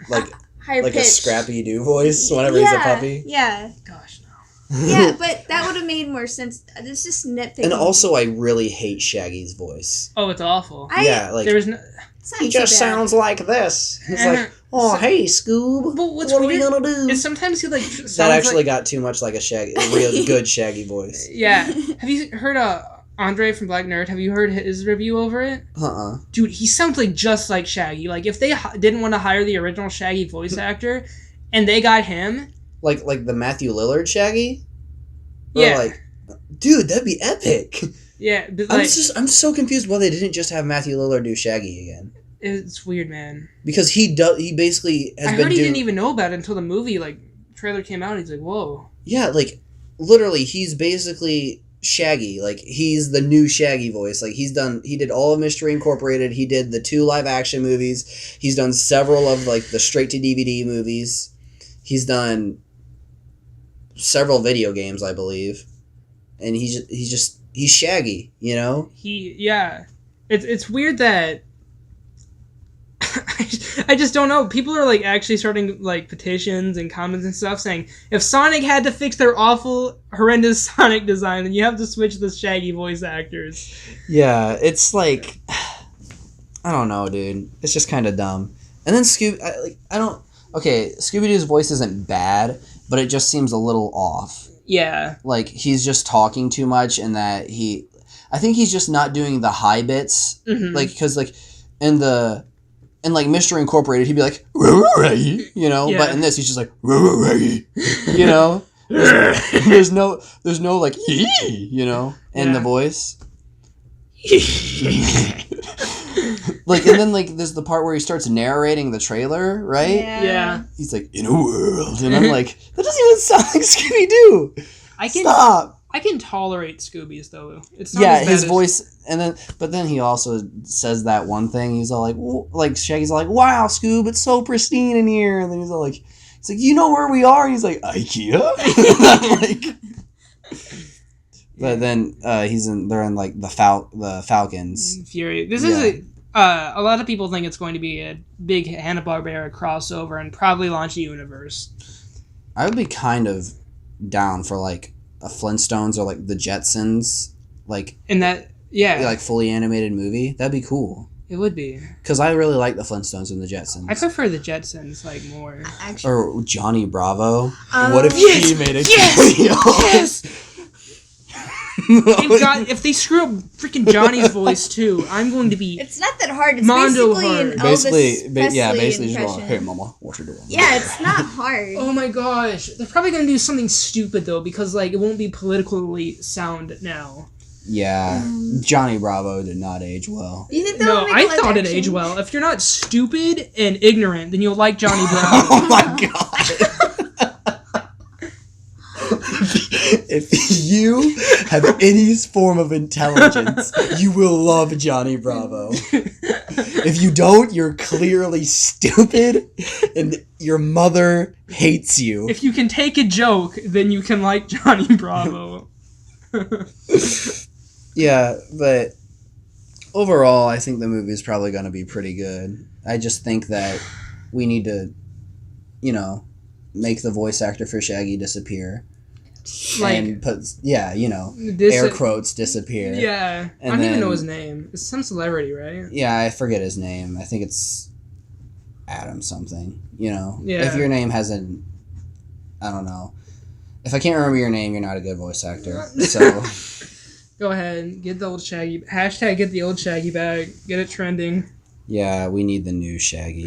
higher like pitch. a Scrappy-Doo voice whenever he's a puppy. Yeah. Gosh, no. Yeah, but that would have made more sense. It's just nitpicking. And also, I really hate Shaggy's voice. Oh, it's awful. There was no. He just sounds like this. It's like, oh, hey, Scoob. But what's what weird are we gonna do? is sometimes he sounds That actually got too much like a real good Shaggy voice. Yeah. Have you heard Andre from Black Nerd? Have you heard his review over it? Dude, he sounds just like Shaggy. Like if they didn't want to hire the original Shaggy voice actor, and they got him, like the Matthew Lillard Shaggy. Yeah. Dude, that'd be epic. Yeah, but I'm so confused why they didn't just have Matthew Lillard do Shaggy again. It's weird, man. Because he basically has been I heard he doing... didn't even know about it until the movie trailer came out. And he's like, whoa. Yeah, literally, he's basically Shaggy. He's the new Shaggy voice. He did all of Mystery Incorporated. He did the 2 live action movies. He's done several of the straight to DVD movies. He's done several video games, I believe. And he's Shaggy, you know? It's weird that I just don't know. People are actually starting petitions and comments and stuff saying if Sonic had to fix their awful, horrendous Sonic design, then you have to switch the Shaggy voice actors. Yeah, it's I don't know, dude. It's just kind of dumb. And then Scooby-Doo's voice isn't bad, but it just seems a little off. Yeah. He's just talking too much, and that I think he's just not doing the high bits. Mm-hmm. Because in Mystery Incorporated, he'd be like, you know? Yeah. But in this, he's just like, you know? There's no you know, in the voice. And then there's the part where he starts narrating the trailer, right? Yeah. He's like, in a world, and I'm like, that doesn't even sound like Scooby-Doo. Stop. I can tolerate Scooby's though. It's not Yeah, as bad his as- voice, but then he also says that one thing. He's all like Shaggy's all like, "Wow, Scoob, it's so pristine in here," and then he's like, "You know where we are?" And he's like, "IKEA." Like, but then they're in like the Falcons. Fury. This is a lot of people think it's going to be a big Hanna-Barbera crossover and probably launch a universe. I would be kind of down for like a Flintstones or like the Jetsons, like And that, yeah. like fully animated movie. That'd be cool. It would be. Because I really like the Flintstones and the Jetsons. I prefer the Jetsons, like, more. Actually, Or Johnny Bravo. Oh. What if Yes! he made a Yes! cameo? Yes! If they screw up freaking Johnny's voice, too, I'm going to be... it's not that hard. It's Mondo basically hard. an Elvis basically Presley just impression. going, "Hey, mama, what you doing?" Yeah, it's not hard. Oh my gosh. They're probably going to do something stupid, though, because, like, it won't be politically sound now. Yeah, Johnny Bravo did not age well. You think they'll No, make a I live thought it action? aged well. If you're not stupid and ignorant, then you'll like Johnny Bravo. Oh my god! If you have any form of intelligence, you will love Johnny Bravo. If you don't, you're clearly stupid, and your mother hates you. If you can take a joke, then you can like Johnny Bravo. Yeah, but overall, I think the movie is probably going to be pretty good. I just think that we need to, make the voice actor for Shaggy disappear. Like, And put, air quotes disappear. Yeah. And I don't even know then- his name. It's some celebrity, right? Yeah, I forget his name. I think it's Adam something. Yeah. If your name hasn't, I don't know. If I can't remember your name, you're not a good voice actor. So Go ahead. Get the old Shaggy. Hashtag get the old Shaggy back. Get it trending. yeah, we need the new Shaggy.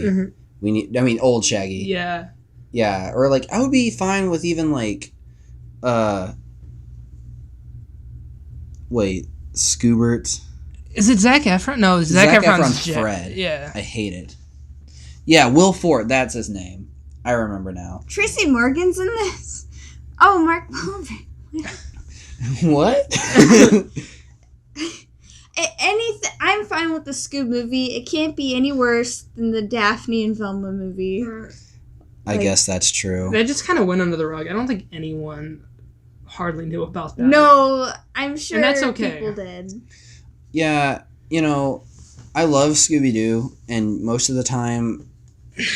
Mhm. Old Shaggy. Yeah. Yeah, or like I would be fine with even like, Scoobert. Is it Zac Efron? No, Zac Zac Efron's Efron's Jack. Fred. Yeah. I hate it. Yeah, Will Forte, that's his name. I remember now. Tracy Morgan's in this. Oh, Mark Wahlberg. What? Anything. I'm fine with the Scoob movie. It can't be any worse than the Daphne and Velma movie. I guess that's true. That just kind of went under the rug. I don't think anyone hardly knew about that. No, I'm sure And that's okay. people did. Yeah, I love Scooby-Doo, and most of the time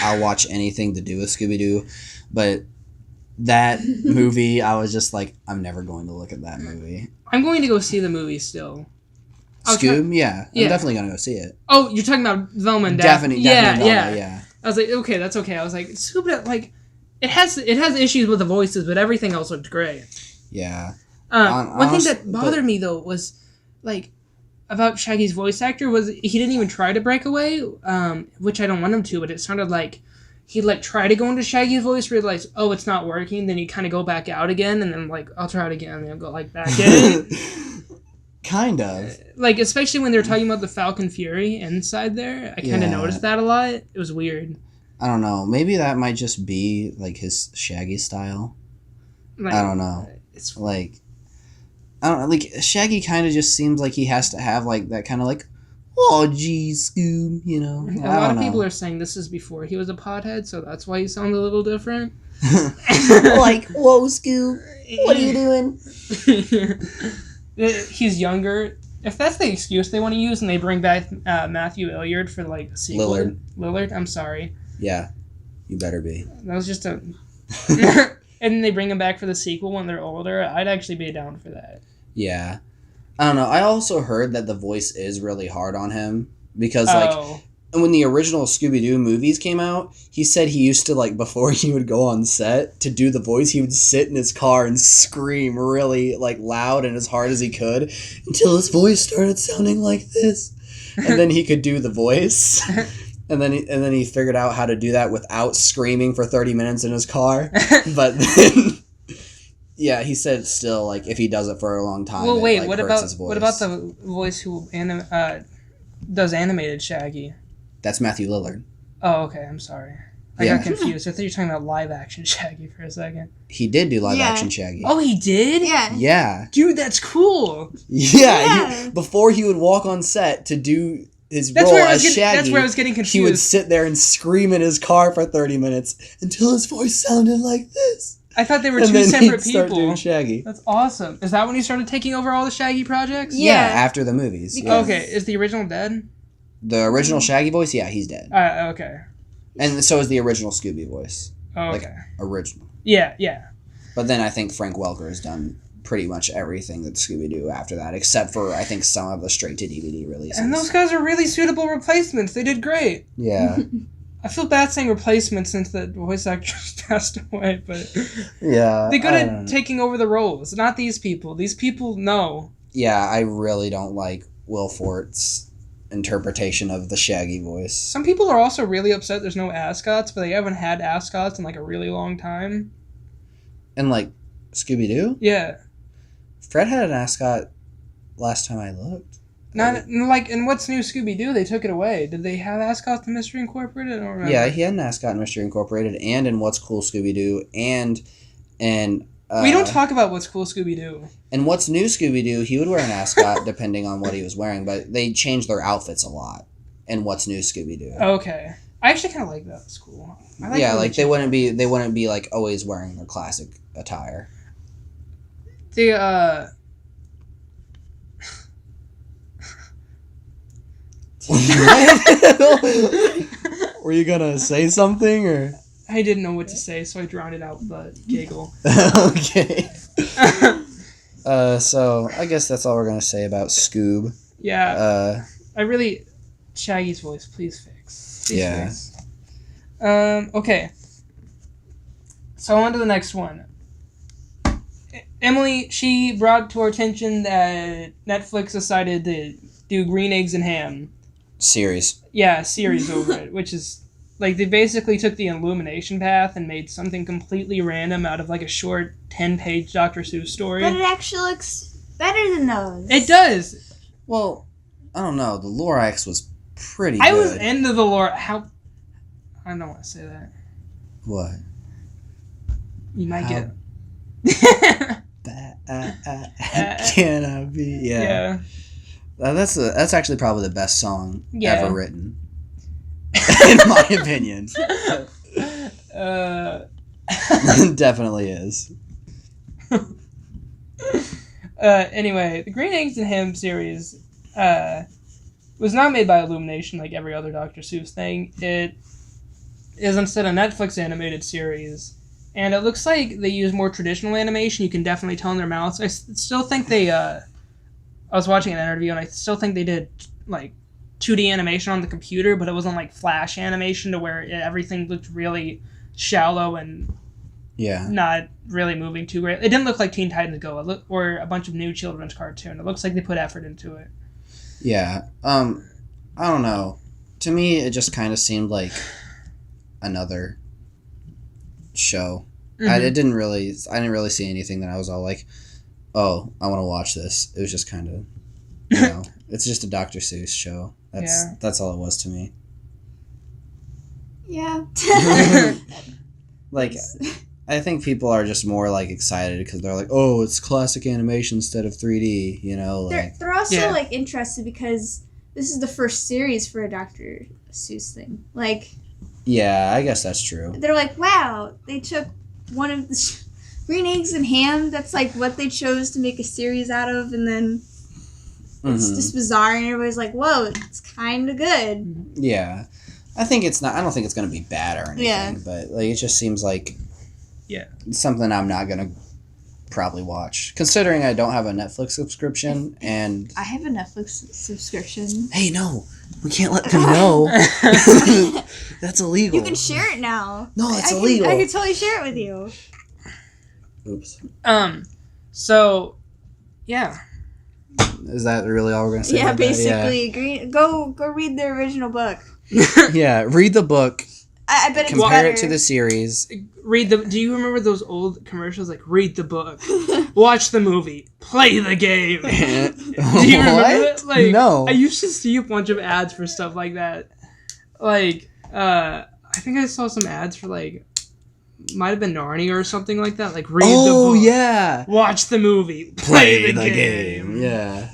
I'll watch anything to do with Scooby-Doo, but that movie, I was just like, I'm never going to look at that movie. I'm going to go see the movie still. Scoob? Yeah, I'm Yeah. definitely going to go see it. Oh, you're talking about Velma and Daphne. Definitely Yeah. Velma, yeah. I was like, okay, that's okay. I was like, Scoob, like, it has issues with the voices, but everything else looked great. Yeah. One thing that bothered me though was, like, about Shaggy's voice actor was he didn't even try to break away, which I don't want him to, but it sounded like he'd like try to go into Shaggy's voice, realize, oh, it's not working, then he'd kind of go back out again, and then like, I'll try it again, and then go like back in. Kind of. Like, especially when they're talking about the Falcon Fury inside there, I kind of Yeah. noticed that a lot. It was weird. I don't know. Maybe that might just be like his Shaggy style. Like, I don't know. It's Like, I don't know. Like, Shaggy kind of just seems like he has to have like that kind of like, oh, geez, Scoob, a lot of people are saying this is before he was a pothead, so that's why he sounds a little different. like, whoa, Scoob, what are you doing? He's younger. If that's the excuse they want to use, and they bring back Matthew Lillard for like a sequel. Lillard. I'm sorry. Yeah, you better be. That was just a. And they bring him back for the sequel when they're older. I'd actually be down for that. Yeah. I don't know. I also heard that the voice is really hard on him because, like, when the original Scooby-Doo movies came out, he said he used to, like, before he would go on set to do the voice, he would sit in his car and scream really, like, loud and as hard as he could until his voice started sounding like this. And then he could do the voice. And then he figured out how to do that without screaming for 30 minutes in his car. But then, yeah, he said still, like, if he does it for a long time, well, wait. it, like, What hurts about his voice. what about the voice who does animated Shaggy? That's Matthew Lillard. Oh, okay. I'm sorry. I got confused. I thought you were talking about live action Shaggy for a second. He did do live action Shaggy. Oh, he did? Yeah. Yeah. Dude, that's cool. Yeah. Before he would walk on set to do his role as Shaggy, that's where I was getting confused. he would sit there and scream in his car for 30 minutes until his voice sounded like this. I thought they were and two then separate he'd start people. doing Shaggy. That's awesome. Is that when you started taking over all the Shaggy projects? Yeah, after the movies. Because- Yeah. Okay, is the original dead? The original Shaggy voice, yeah, he's dead. Okay. And so is the original Scooby voice. Oh, Like, okay. original. Yeah. But then I think Frank Welker has done pretty much everything that Scooby-Doo after that, except for, I think, some of the straight-to-DVD releases. And those guys are really suitable replacements. They did great. Yeah. I feel bad saying replacements since the voice actress passed away, but Yeah. they're good at taking over the roles. Not these people. These people, no. Yeah, I really don't like Will Fort's interpretation of the Shaggy voice. Some people are also really upset there's no ascots, but they haven't had ascots in like a really long time. And, like, Scooby-Doo? Yeah. Fred had an ascot last time I looked. Not like in What's New Scooby-Doo, they took it away. Did they have ascots in Mystery Incorporated? I don't remember. Yeah, he had an ascot in Mystery Incorporated and in What's Cool Scooby-Doo and in... we don't talk about What's Cool Scooby-Doo. And What's New Scooby-Doo, he would wear an ascot depending on what he was wearing, but they changed their outfits a lot in What's New Scooby-Doo. Okay. I actually kind of like that. It's cool. I like Yeah, like they wouldn't be like always wearing their classic attire. Were you gonna say something or? I didn't know what to say, so I drowned it out with a giggle. Okay. So I guess that's all we're gonna say about Scoob. Yeah. Shaggy's voice, please fix. Fix. Okay. So on to the next one. Emily, she brought to our attention that Netflix decided to do Green Eggs and Ham. Series. Yeah, series over it, which is, like, they basically took the Illumination path and made something completely random out of, like, a short 10-page Dr. Seuss story. But it actually looks better than those. It does! Well, I don't know. The Lorax was pretty I good. was into the lore. I don't want to say that. What? You might How get... Can I be? Yeah. That's actually probably the best song ever written, in my opinion. Definitely is. Anyway, the Green Eggs and Ham series was not made by Illumination like every other Dr. Seuss thing. It is instead a Netflix animated series. And it looks like they use more traditional animation. You can definitely tell in their mouths. I still think they... I was watching an interview, and I still think they did, like, 2D animation on the computer, but it wasn't, like, Flash animation to where everything looked really shallow and not really moving too great. It didn't look like Teen Titans Go or a bunch of new children's cartoon. It looks like they put effort into it. Yeah. I don't know. To me, it just kind of seemed like another show. Mm-hmm. I didn't really see anything that I was all like, oh, I want to watch this. It was just kind of, it's just a Dr. Seuss show. That's all it was to me. Yeah. Like, I think people are just more like excited because they're like, oh, it's classic animation instead of 3D, like. They're also like interested because this is the first series for a Dr. Seuss thing. Like. Yeah, I guess that's true. They're like, wow, they took one of the Green Eggs and Ham. That's like what they chose to make a series out of, and then it's just bizarre, and everybody's like, whoa, it's kind of good. Yeah, I don't think it's going to be bad or anything, but like it just seems like something I'm not gonna probably watch, considering I don't have a Netflix subscription, and I have a Netflix subscription. Hey, no, we can't let them know. That's illegal. You can share it now. No, it's illegal. I can totally share it with you. Oops. So, yeah. Is that really all we're gonna say? Yeah, about basically. That? Go read the original book. Yeah, read the book. I bet it's compare better. it to the series. Do you remember those old commercials like read the book, watch the movie, play the game? Do you remember that? Like, no. I used to see a bunch of ads for stuff like that. Like, I I think I saw some ads for like, might have been Narnia or something like that. Like read the Oh book, yeah, watch the movie, play the game. Yeah,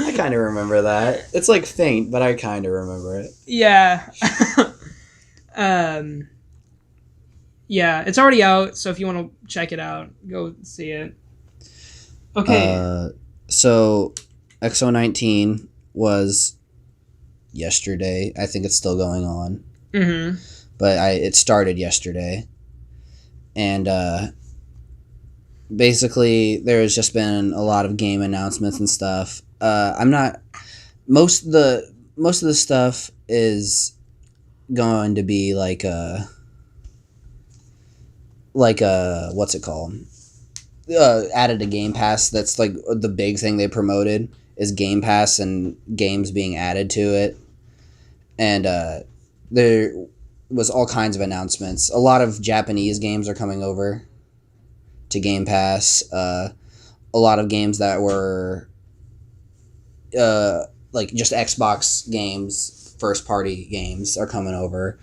I kind of remember that. It's like faint, but I kind of remember it. Yeah. Yeah, it's already out, so if you want to check it out, go see it. Okay. So XO19 was yesterday. I think it's still going on. Mm-hmm. But it started yesterday. And basically there's just been a lot of game announcements and stuff. Most of the stuff is going to be like what's it called? Added to Game Pass. That's like the big thing they promoted is Game Pass and games being added to it. And there was all kinds of announcements. A lot of Japanese games are coming over to Game Pass. A lot of games that were like just Xbox games, first party games are coming over.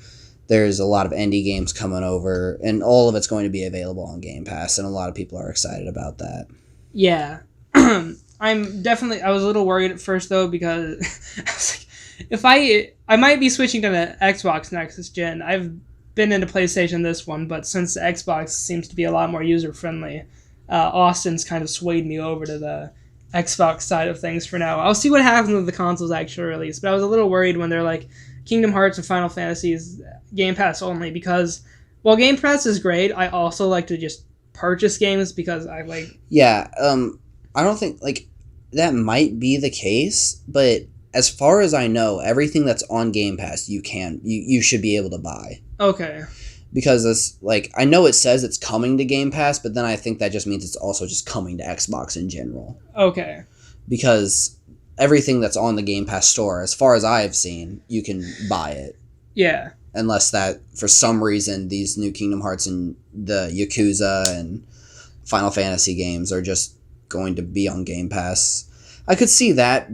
There's a lot of indie games coming over, and all of it's going to be available on Game Pass, and a lot of people are excited about that. Yeah. I was a little worried at first, though, because I was like, I might be switching to the Xbox next gen. I've been into PlayStation this one, but since the Xbox seems to be a lot more user-friendly, Austin's kind of swayed me over to the Xbox side of things for now. I'll see what happens with the consoles actually release, but I was a little worried when they're like, Kingdom Hearts and Final Fantasies Game Pass only, because while Game Pass is great, I also like to just purchase games because I like... Yeah, I don't think, like, that might be the case, but as far as I know, everything that's on Game Pass you should be able to buy. Okay. Because it's, like, I know it says it's coming to Game Pass, but then I think that just means it's also just coming to Xbox in general. Okay. Because everything that's on the Game Pass store, as far as I've seen, you can buy it. Yeah. Unless that, for some reason, these new Kingdom Hearts and the Yakuza and Final Fantasy games are just going to be on Game Pass. I could see that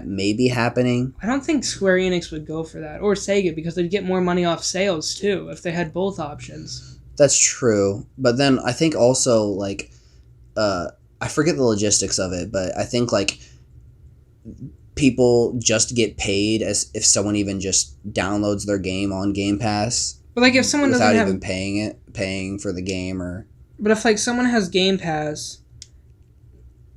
maybe happening. I don't think Square Enix would go for that, or Sega, because they'd get more money off sales, too, if they had both options. That's true. But then I think also, like, I forget the logistics of it, but I think, like, people just get paid as if someone even just downloads their game on Game Pass. But, like, if someone without doesn't even paying for the game, or... But if, like, someone has Game Pass...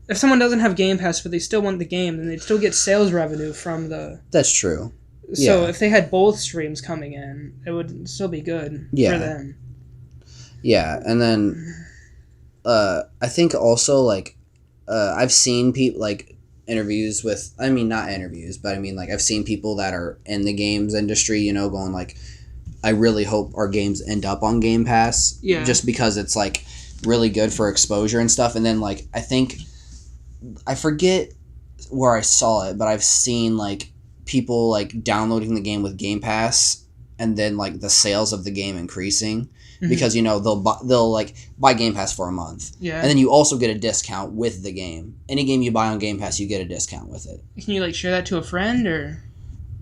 If someone doesn't have Game Pass, but they still want the game, then they'd still get sales revenue from the... That's true. So Yeah. if they had both streams coming in, it would still be good for them. Yeah, and then I think also, like, I've seen people, like, interviews with... I mean, not interviews, but I mean, like, I've seen people that are in the games industry, you know, going, like, I really hope our games end up on Game Pass. Yeah. Just because it's, like, really good for exposure and stuff. And then, like, I think... I forget where I saw it, but I've seen, like, people, like, downloading the game with Game Pass and then, like, the sales of the game increasing because, you know, they'll like buy Game Pass for a month. Yeah. And then you also get a discount with the game. Any game you buy on Game Pass, you get a discount with it. Can you, like, share that to a friend, or...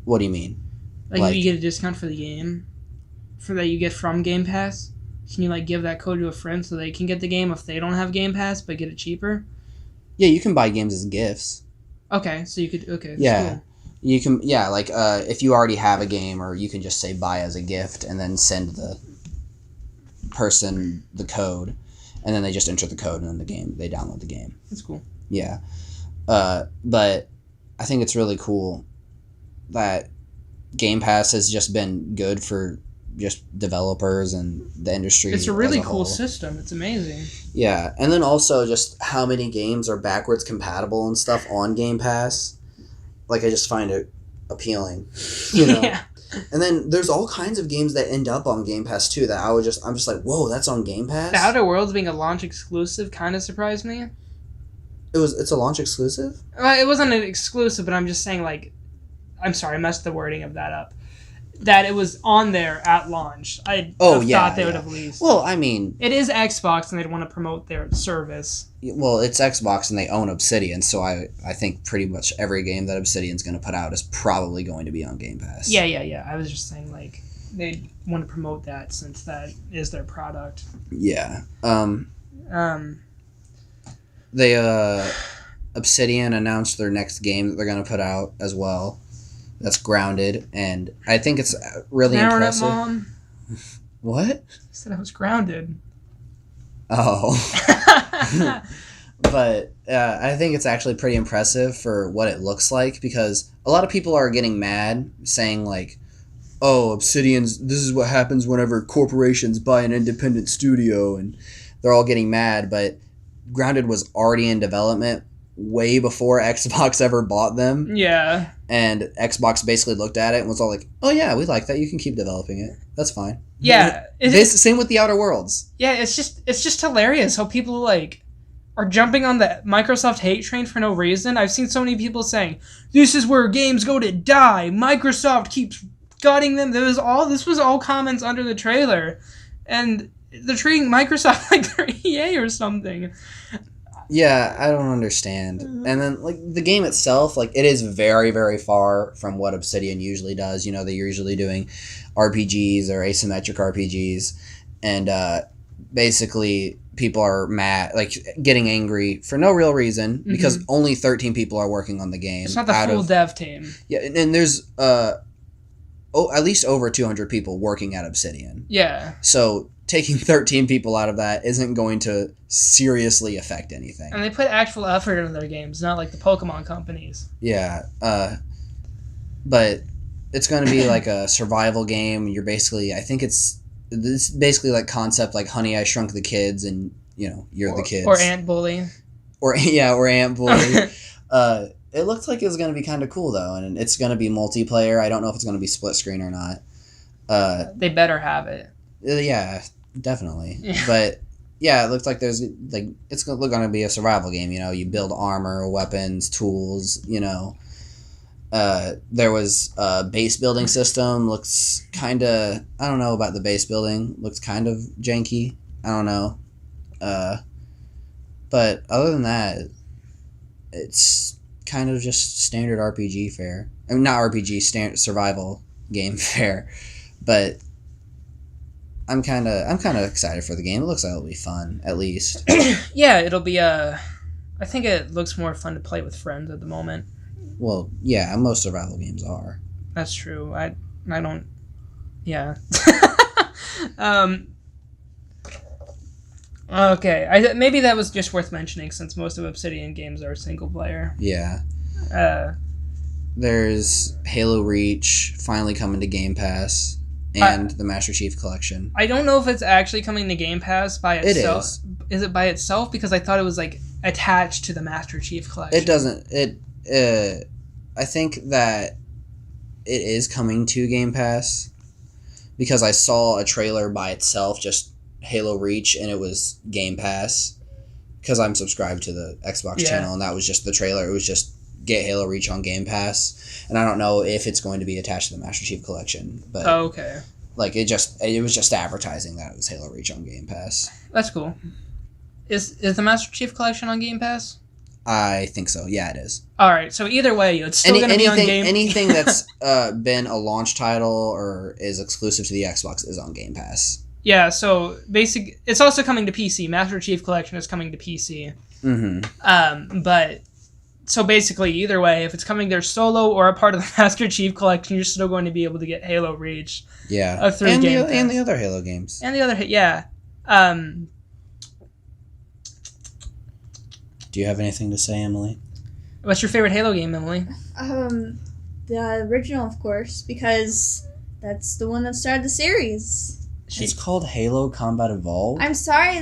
What do you mean? Like, you get a discount for the game that you get from Game Pass? Can you, like, give that code to a friend so they can get the game if they don't have Game Pass but get it cheaper? Yeah, you can buy games as gifts. Okay, so you could... Okay, that's Yeah. cool. You can, yeah, like, if you already have a game, or you can just say buy as a gift and then send the person the code, and then they just enter the code, and then they download the game. That's cool. Yeah. But I think it's really cool that Game Pass has just been good for just developers and the industry. It's a really as a cool whole. system. It's amazing. Yeah, and then also just how many games are backwards compatible and stuff on Game Pass. Like, I just find it appealing, you know. Yeah. And then there's all kinds of games that end up on Game Pass too that I'm just like, whoa, that's on Game Pass. The Outer Worlds being a launch exclusive kind of surprised me. It's a launch exclusive? Well, it wasn't an exclusive, but I'm just saying, like, I'm sorry, I messed the wording of that up. that it was on there at launch. I thought they would have released. Well, I mean... It is Xbox, and they'd want to promote their service. Well, it's Xbox, and they own Obsidian, so I think pretty much every game that Obsidian's going to put out is probably going to be on Game Pass. Yeah. I was just saying, like, they want to promote that since that is their product. Yeah. Obsidian announced their next game that they're going to put out as well. That's Grounded, and I think it's really impressive. Mom. What? I said I was grounded. Oh. But I think it's actually pretty impressive for what it looks like, because a lot of people are getting mad, saying like, oh, this is what happens whenever corporations buy an independent studio, and they're all getting mad, but Grounded was already in development way before Xbox ever bought them. Yeah. And Xbox basically looked at it and was all like, oh yeah, we like that. You can keep developing it. That's fine. Yeah. Same with the Outer Worlds. Yeah, it's just hilarious how people like are jumping on the Microsoft hate train for no reason. I've seen so many people saying, this is where games go to die. Microsoft keeps gutting them. This was all comments under the trailer. And they're treating Microsoft like they're EA or something. Yeah, I don't understand. And then, like, the game itself, like, it is very, very far from what Obsidian usually does. You know, they're usually doing RPGs or asymmetric RPGs. And basically, people are mad, like, getting angry for no real reason, because only 13 people are working on the game. It's not the full dev team. Yeah, and there's at least over 200 people working at Obsidian. Yeah. So taking 13 people out of that isn't going to seriously affect anything. And they put actual effort into their games, not like the Pokemon companies. Yeah, but it's going to be like a survival game. You're basically, I think it's basically like concept like Honey, I Shrunk the Kids, and you know, you're the kids. Or Ant Bully. Or Ant Bully. It looks like it's going to be kind of cool though, and it's going to be multiplayer. I don't know if it's going to be split screen or not. They better have it. Yeah, definitely. Yeah. But yeah, it looks like there's like it's going to be a survival game. You know, you build armor, weapons, tools. You know, there was a base building system. Looks kind of, I don't know about the base building. Looks kind of janky. I don't know. But other than that, it's kind of just standard RPG fare. I mean, not RPG, standard survival game fare. But I'm kind of excited for the game. It looks like it'll be fun, at least. Yeah, it'll be I think it looks more fun to play with friends at the moment. Well, yeah, most survival games are. That's true. I don't. Yeah. Okay. Maybe that was just worth mentioning since most of Obsidian games are single player. Yeah. There's Halo Reach finally coming to Game Pass. And the Master Chief Collection. I don't know if it's actually coming to Game Pass by itself. It is. Is it by itself? Because I thought it was like attached to the Master Chief Collection. It doesn't. I think that it is coming to Game Pass because I saw a trailer by itself, just Halo Reach, and it was Game Pass because I'm subscribed to the Xbox channel, and that was just the trailer. It was just get Halo Reach on Game Pass. And I don't know if it's going to be attached to the Master Chief Collection, but okay. Like it was just advertising that it was Halo Reach on Game Pass. That's cool. Is the Master Chief Collection on Game Pass? I think so. Yeah, it is. All right. So either way, it's still going to be on Game. Anything that's been a launch title or is exclusive to the Xbox is on Game Pass. Yeah. So it's also coming to PC. Master Chief Collection is coming to PC. Mm-hmm. But. So basically, either way, if it's coming there solo or a part of the Master Chief Collection, you're still going to be able to get Halo Reach. Yeah. Through Game Pass. And the other Halo games. And the other, yeah. Do you have anything to say, Emily? What's your favorite Halo game, Emily? The original, of course, because that's the one that started the series. It's called Halo Combat Evolved? I'm sorry,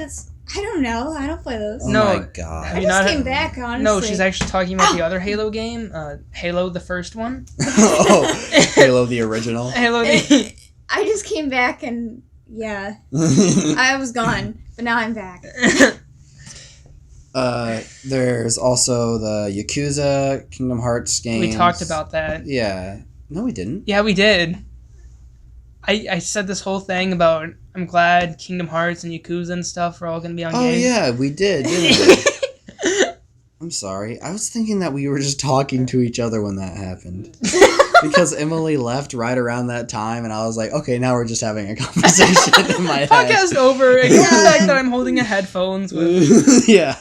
I don't know. I don't play those. Oh my god. I just came back, honestly. No, she's actually talking about the other Halo game. Halo, the first one. Oh, Halo the original? I just came back and, yeah. I was gone, but now I'm back. There's also the Yakuza Kingdom Hearts game. We talked about that. Yeah. No, we didn't. Yeah, we did. I said this whole thing about I'm glad Kingdom Hearts and Yakuza and stuff are all going to be on Oh games. yeah, we did, didn't we? I'm sorry. I was thinking that we were just talking to each other when that happened. Because Emily left right around that time, and I was like, okay, now we're just having a conversation in my head. Podcast over. Ignore the fact that I'm holding a headphones with. Yeah.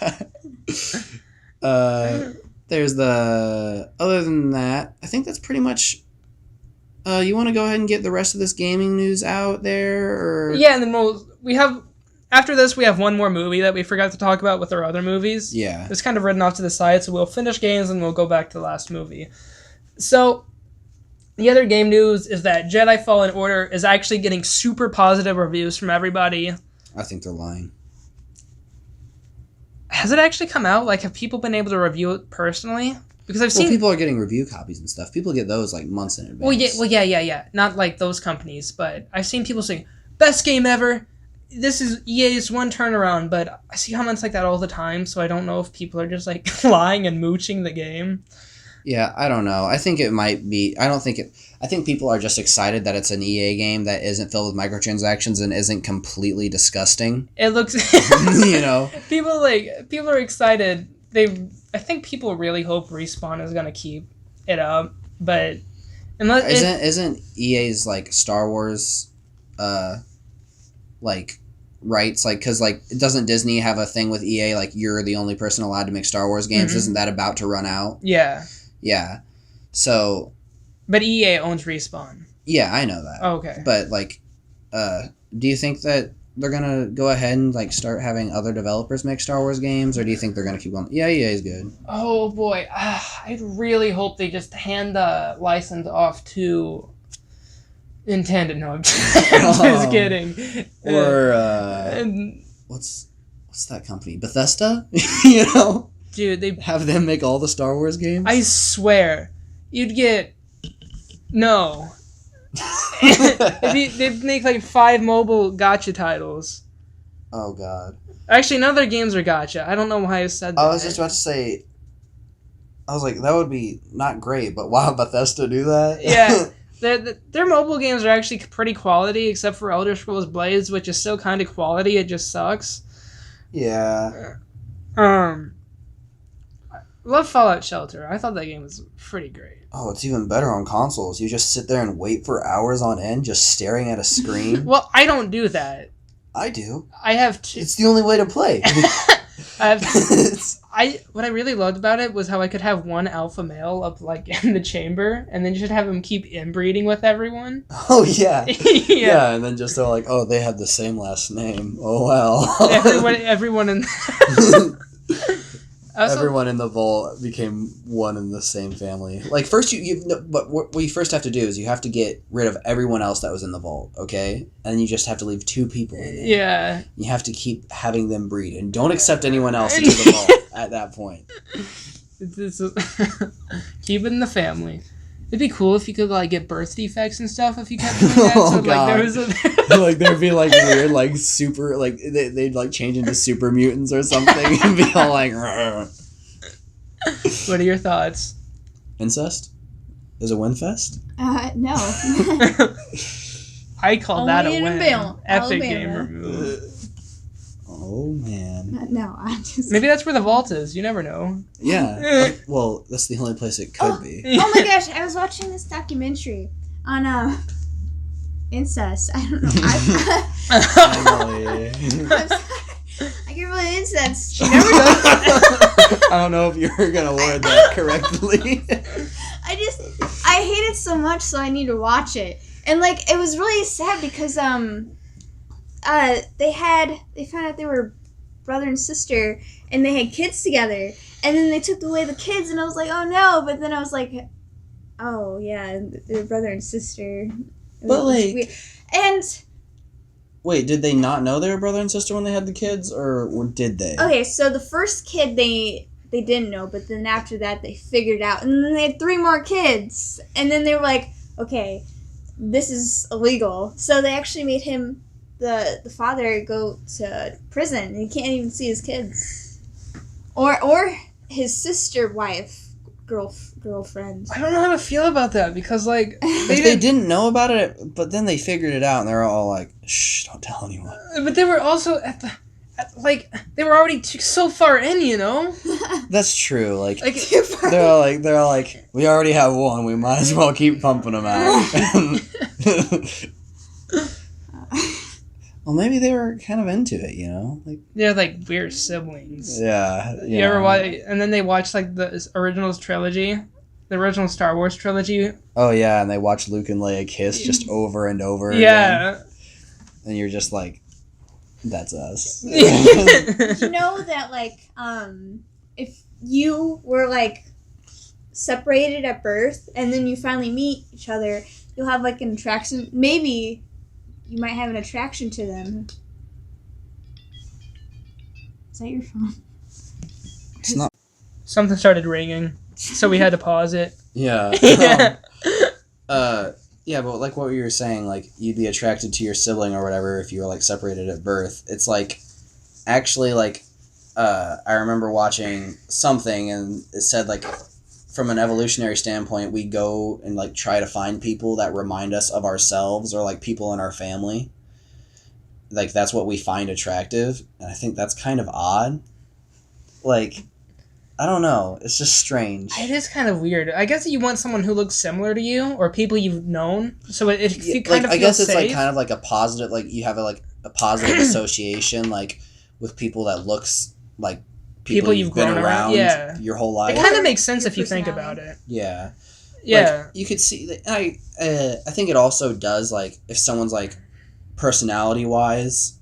There's the... Other than that, I think that's pretty much... you want to go ahead and get the rest of this gaming news out there? Or... Yeah, and then we have... After this, we have one more movie that we forgot to talk about with our other movies. Yeah. It's kind of written off to the side, so we'll finish games and we'll go back to the last movie. So... The other game news is that Jedi-Fallen Order is actually getting super positive reviews from everybody. I think they're lying. Has it actually come out? Like, have people been able to review it personally? Because I've seen... people are getting review copies and stuff. People get those, like, months in advance. Well, yeah. Not like those companies, but I've seen people saying, best game ever! This is EA's one turnaround, but I see comments like that all the time, so I don't know if people are just, like, lying and mooching the game. Yeah, I don't know. I think it might be... I think people are just excited that it's an EA game that isn't filled with microtransactions and isn't completely disgusting. It looks... You know? People are excited. I think people really hope Respawn is going to keep it up, but... Isn't EA's, like, Star Wars, like, rights? Like, because, like, doesn't Disney have a thing with EA, like, you're the only person allowed to make Star Wars games? Mm-hmm. Isn't that about to run out? Yeah. Yeah. So... But EA owns Respawn. Yeah, I know that. Oh, okay. But, like, do you think that they're going to go ahead and, like, start having other developers make Star Wars games? Or do you think they're going to keep going? Yeah, EA is good. Oh, boy. I really hope they just hand the license off to Nintendo. No, I'm just kidding. Or, what's that company? Bethesda? You know? Dude, they... Have them make all the Star Wars games? I swear. You'd get... No. They'd make like 5 mobile gacha titles. Oh, God. Actually, none of their games are gacha. I don't know why I said that. I was just about to say... I was like, that would be not great, but wow, Bethesda do that? Yeah. Their mobile games are actually pretty quality, except for Elder Scrolls Blades, which is still kind of quality. It just sucks. Yeah. Love Fallout Shelter. I thought that game was pretty great. Oh, it's even better on consoles. You just sit there and wait for hours on end just staring at a screen. Well, I don't do that. I do. I have It's the only way to play. What I really loved about it was how I could have one alpha male up like in the chamber, and then just have him keep inbreeding with everyone. Oh yeah. Yeah, and then just they're like, oh, they had the same last name. Oh well. everyone in. Everyone in the vault became one in the same family. Like first, but what you first have to do is you have to get rid of everyone else that was in the vault, okay? And then you just have to leave 2 people in there. Yeah. You have to keep having them breed, and don't accept anyone else into the vault at that point. Keep it in the family. It'd be cool if you could like get birth defects and stuff if you kept doing that. Oh, so God. like there was like there'd be like weird like super like they'd like change into super mutants or something and be all like. What are your thoughts? Incest? Is it Winfest? No. I call that a win. Alabama. Epic gamer move. Oh man. No, I'm just. Maybe that's where the vault is. You never know. Yeah. Well, that's the only place it could be. Oh my gosh! I was watching this documentary on incest. I don't know. I get really incest. She never does. I don't know if you were gonna word that correctly. I hate it so much, so I need to watch it. And like, it was really sad because they found out they were brother and sister, and they had kids together, and then they took away the kids, and I was like, oh no! But then I was like, oh yeah, they're brother and sister. But like, weird. And wait, did they not know they were brother and sister when they had the kids, or did they? Okay, so the first kid they didn't know, but then after that they figured out, and then they had 3 more kids, and then they were like, okay, this is illegal. So they actually made him, the father, go to prison, and he can't even see his kids. Or his sister wife girlfriends. I don't know how to feel about that because, like, They didn't know about it, but then they figured it out, and they're all like, "Shh, don't tell anyone." But they were also they were already so far in, you know. That's true. Like Too far. they're all like, we already have one. We might as well keep pumping them out. Well, maybe they were kind of into it, you know. Like They're like weird siblings. yeah. You ever watch? And then they watched like the original trilogy, the original Star Wars trilogy. Oh yeah, and they watch Luke and Leia kiss just over and over. Yeah. Again. And you're just like, that's us. You know that, like, if you were, like, separated at birth and then you finally meet each other, you'll have, like, an attraction. Maybe you might have an attraction to them. Is that your phone? It's not. Something started ringing, so we had to pause it. Yeah. Yeah, but like what you were saying, like you'd be attracted to your sibling or whatever if you were like separated at birth. It's like, actually, like, I remember watching something and it said like, from an evolutionary standpoint, we go and like try to find people that remind us of ourselves or like people in our family. Like that's what we find attractive, and I think that's kind of odd. Like, I don't know. It's just strange. It is kind of weird. I guess you want someone who looks similar to you or people you've known, so you kind of I feel guess it's safe. like kind of like a positive, like you have a positive association, like with people that looks like people you've been grown around yeah. your whole life. It kind of makes sense Your if you think personality. about it. Yeah. Yeah. Like, you could see that. I think it also does, like, if someone's like personality wise,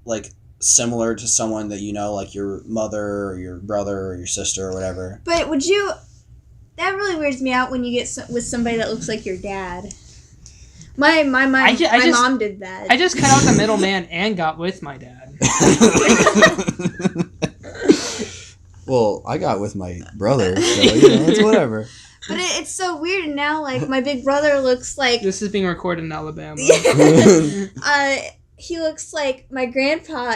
like similar to someone that you know, like your mother or your brother or your sister or whatever. But would you... That really weirds me out when you get with somebody that looks like your dad. My mom did that. I just cut out the middleman and got with my dad. Well, I got with my brother, so it's whatever. But it's so weird now. Like, my big brother looks like... This is being recorded in Alabama. He looks like my grandpa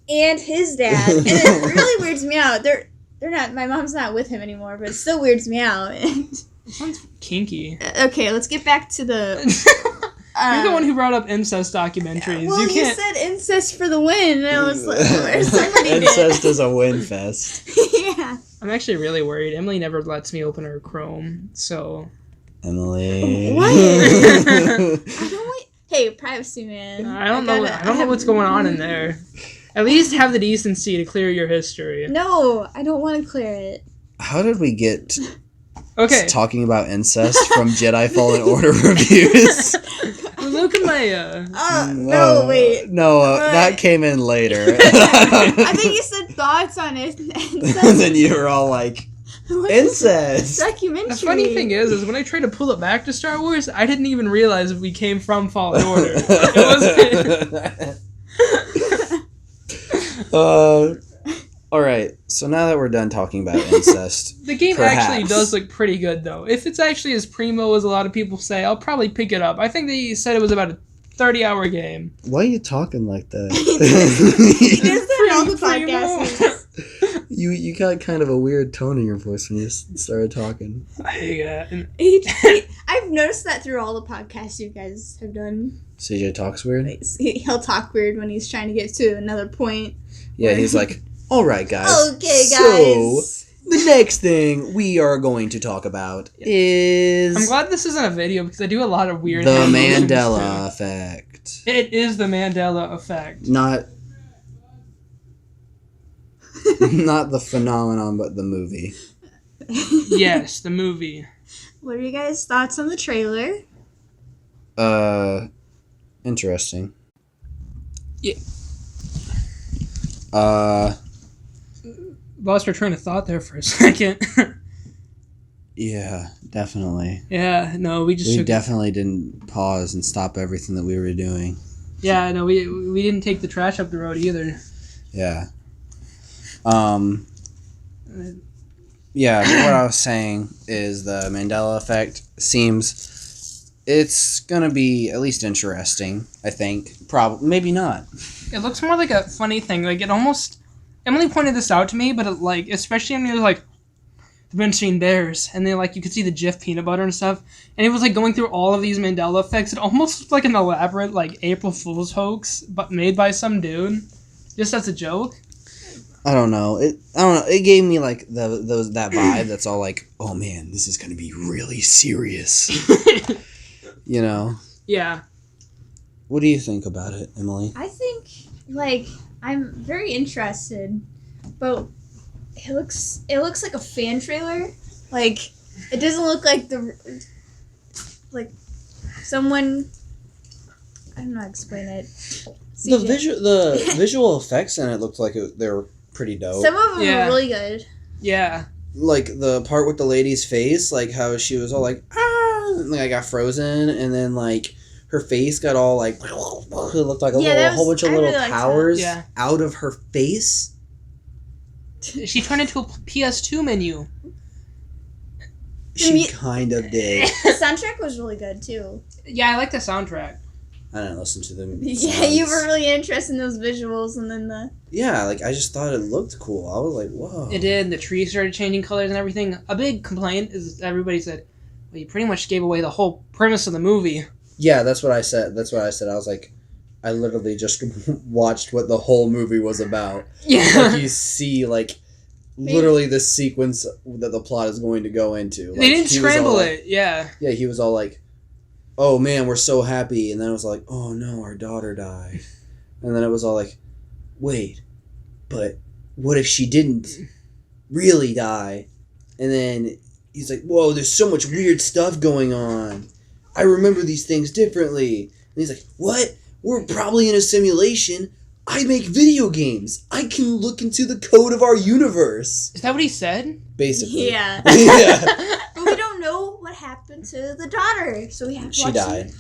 and his dad, and it really weirds me out. They're not. My mom's not with him anymore, but it still weirds me out. Sounds kinky. Okay, let's get back to the. You're the one who brought up incest documentaries. Well, you said incest for the win, and I was like, somebody did. Incest is a win fest. Yeah. I'm actually really worried. Emily never lets me open her Chrome, so. Emily. What? Hey, privacy, man. I don't know what's going on in there. At least have the decency to clear your history. No, I don't want to clear it. How did we get talking about incest from Jedi-Fallen Order reviews? Luke and Leia. No, wait. No, that came in later. I think you said thoughts on it. And then you were all like, incest. Documentary. The funny thing is when I tried to pull it back to Star Wars, I didn't even realize we came from Fallen Order. It was. Alright, so now that we're done talking about incest, the game actually does look pretty good, though. If it's actually as primo as a lot of people say, I'll probably pick it up. I think they said it was about a 30-hour game. Why are you talking like that? He does that all the podcasts. You got kind of a weird tone in your voice when you started talking. I've noticed that through all the podcasts you guys have done. CJ talks weird? He'll talk weird when he's trying to get to another point. Yeah, he's like, alright guys. Okay, guys. So, the next thing we are going to talk about is... I'm glad this isn't a video because I do a lot of weird The animations Mandela too. effect. It is the Mandela effect. Not the phenomenon, but the movie. Yes, the movie. What are you guys' thoughts on the trailer? Interesting. Yeah. Lost our train of thought there for a second. Yeah, definitely. Yeah, no, we definitely didn't pause and stop everything that we were doing. Yeah, no, we didn't take the trash up the road either. Yeah. Yeah, what I was saying is the Mandela effect seems it's gonna be at least interesting, I think. Probably, maybe not. It looks more like a funny thing. Like, it almost... Emily pointed this out to me, but it, like, especially when he was like, mentioning theirs, and then like you could see the Jif peanut butter and stuff, and it was like going through all of these Mandela effects. It almost looked like an elaborate like April Fool's hoax, but made by some dude, just as a joke. I don't know. It gave me like that vibe. That's all like, oh man, this is gonna be really serious. You know. Yeah. What do you think about it, Emily? I think, like, I'm very interested, but it looks like a fan trailer. Like, it doesn't look like someone. I don't know how to explain it. CJ. The visual effects in it looked like they were pretty dope. Some of them Yeah. were really good. Yeah. Like the part with the lady's face, like how she was all like, ah, and, like I got frozen, and then like her face got all like, it looked like a whole bunch of I little really liked powers that. out of her face. She turned into a PS2 menu. She kind of did. The soundtrack was really good too. Yeah, I like the soundtrack. I didn't listen to them. Yeah, you were really interested in those visuals, and then Yeah, like I just thought it looked cool. I was like, whoa. It did. The trees started changing colors and everything. A big complaint is everybody said, well, you pretty much gave away the whole premise of the movie. Yeah, that's what I said. I was like, I literally just watched what the whole movie was about. Yeah. Like you see, like, literally the sequence that the plot is going to go into. Like, They didn't scramble like, it. Yeah. Yeah, he was all like, oh man, we're so happy. And then it was like, oh no, our daughter died. And then it was all like, wait, but what if she didn't really die? And then he's like, whoa, there's so much weird stuff going on. I remember these things differently. And he's like, what? We're probably in a simulation. I make video games. I can look into the code of our universe. Is that what he said? Basically. yeah. Yeah. But we don't know what happened to the daughter, so we have to She watch died.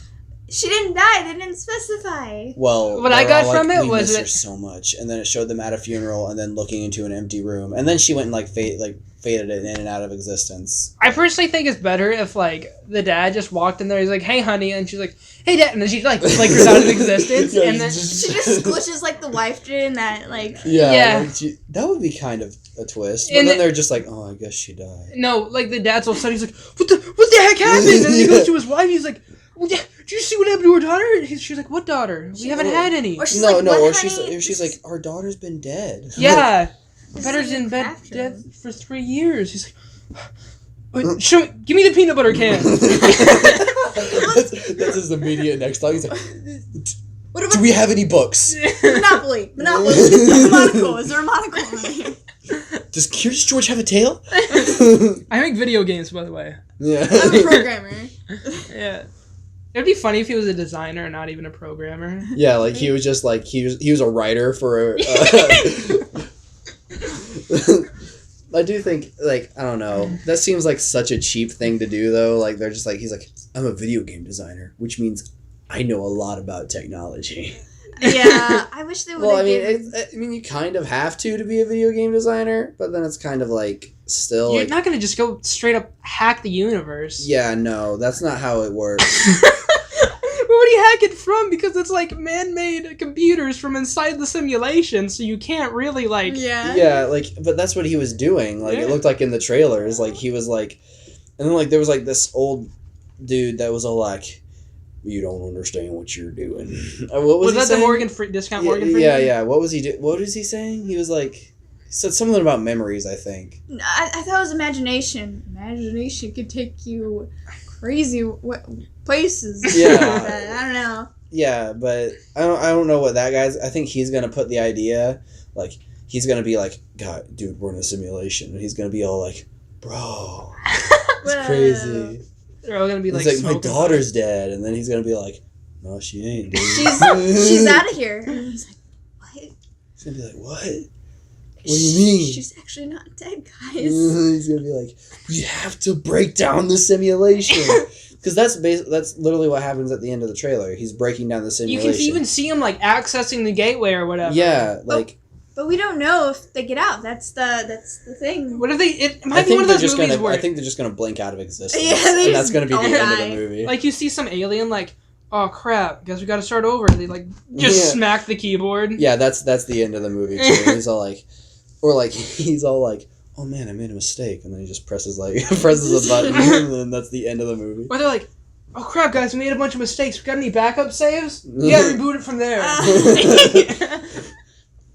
She didn't die. They didn't specify. Well, What I they were got all from like, it we was miss that- her so much, and then it showed them at a funeral, and then looking into an empty room, and then she went and like faded it in and out of existence. I personally think it's better if, like, the dad just walked in there, he's like, hey, honey, and she's like, hey, dad, and then she, like, flickers out of existence, Yeah, and then... She just glitches like the wife did in that, like... Yeah. Like, that would be kind of a twist, but And then they're just like, oh, I guess she died. No, like, the dad's all of a sudden, he's like, what the heck happened? And then he goes to his wife, he's like, well, did you see what happened to her daughter? She's like, what daughter? We haven't had any. Or she's No, like, no, "What, or honey? she's like, our daughter's been dead. Yeah. This Better's is in bed after. dead for 3 years. He's like, wait, give me the peanut butter can. That's his immediate next thought. He's like, What do about we have any books? Monopoly? Monocle. Is there a monocle on here? Does Curious George have a tail? I make video games, by the way. Yeah. I'm a programmer. Yeah. It'd be funny if he was a designer and not even a programmer. Yeah, like he was just like he was a writer for. I do think like I don't know. That seems like such a cheap thing to do though. Like they're just like he's like I'm a video game designer, which means I know a lot about technology. Yeah, I wish they would. Well, I mean, you kind of have to be a video game designer, but then it's kind of like still. You're like, not gonna just go straight up hack the universe. Yeah, no, that's not how it works. Where would he hack it from? Because it's like man-made computers from inside the simulation, so you can't really like. Yeah. Yeah, like, but that's what he was doing. Like, Yeah. it looked like in the trailers, like he was like, and then like there was like this old dude that was all like, "You don't understand what you're doing." What was he that saying? the Morgan discount Yeah, Morgan Freeman? yeah. What was he What was he saying? He was like, he said something about memories, I think. I thought it was imagination. Imagination could take you crazy places. Yeah. I don't know. Yeah, but I don't know what that guy's. I think he's gonna put the idea, like he's gonna be like, God, dude, we're in a simulation, and he's gonna be all like, bro, it's crazy. They're all gonna be like. He's like, my smoking daughter's dead, and then he's gonna be like, no, she ain't, dude. She's out of here. And he's like, what? He's gonna be like, what? What do you mean? She's actually not dead, guys. He's gonna be like, we have to break down the simulation. Because that's literally what happens at the end of the trailer. He's breaking down the You simulation. can even see him like accessing the gateway or whatever. Yeah, like But we don't know if they get out. That's the thing. What if they? It I might be think one of they're those just movies gonna. where, I think they're just gonna blink out of existence. Yeah, they and that's just gonna be the all end of die. the movie. like, you see some alien like, oh crap, guess we got to start over. They like just Yeah. smack the keyboard. Yeah, that's the end of the movie too. He's all like, or like he's all like, oh man, I made a mistake, and then he just presses a button, and then that's the end of the movie. Or they're like, oh crap, guys, we made a bunch of mistakes. We got any backup saves? Yeah, reboot it from there.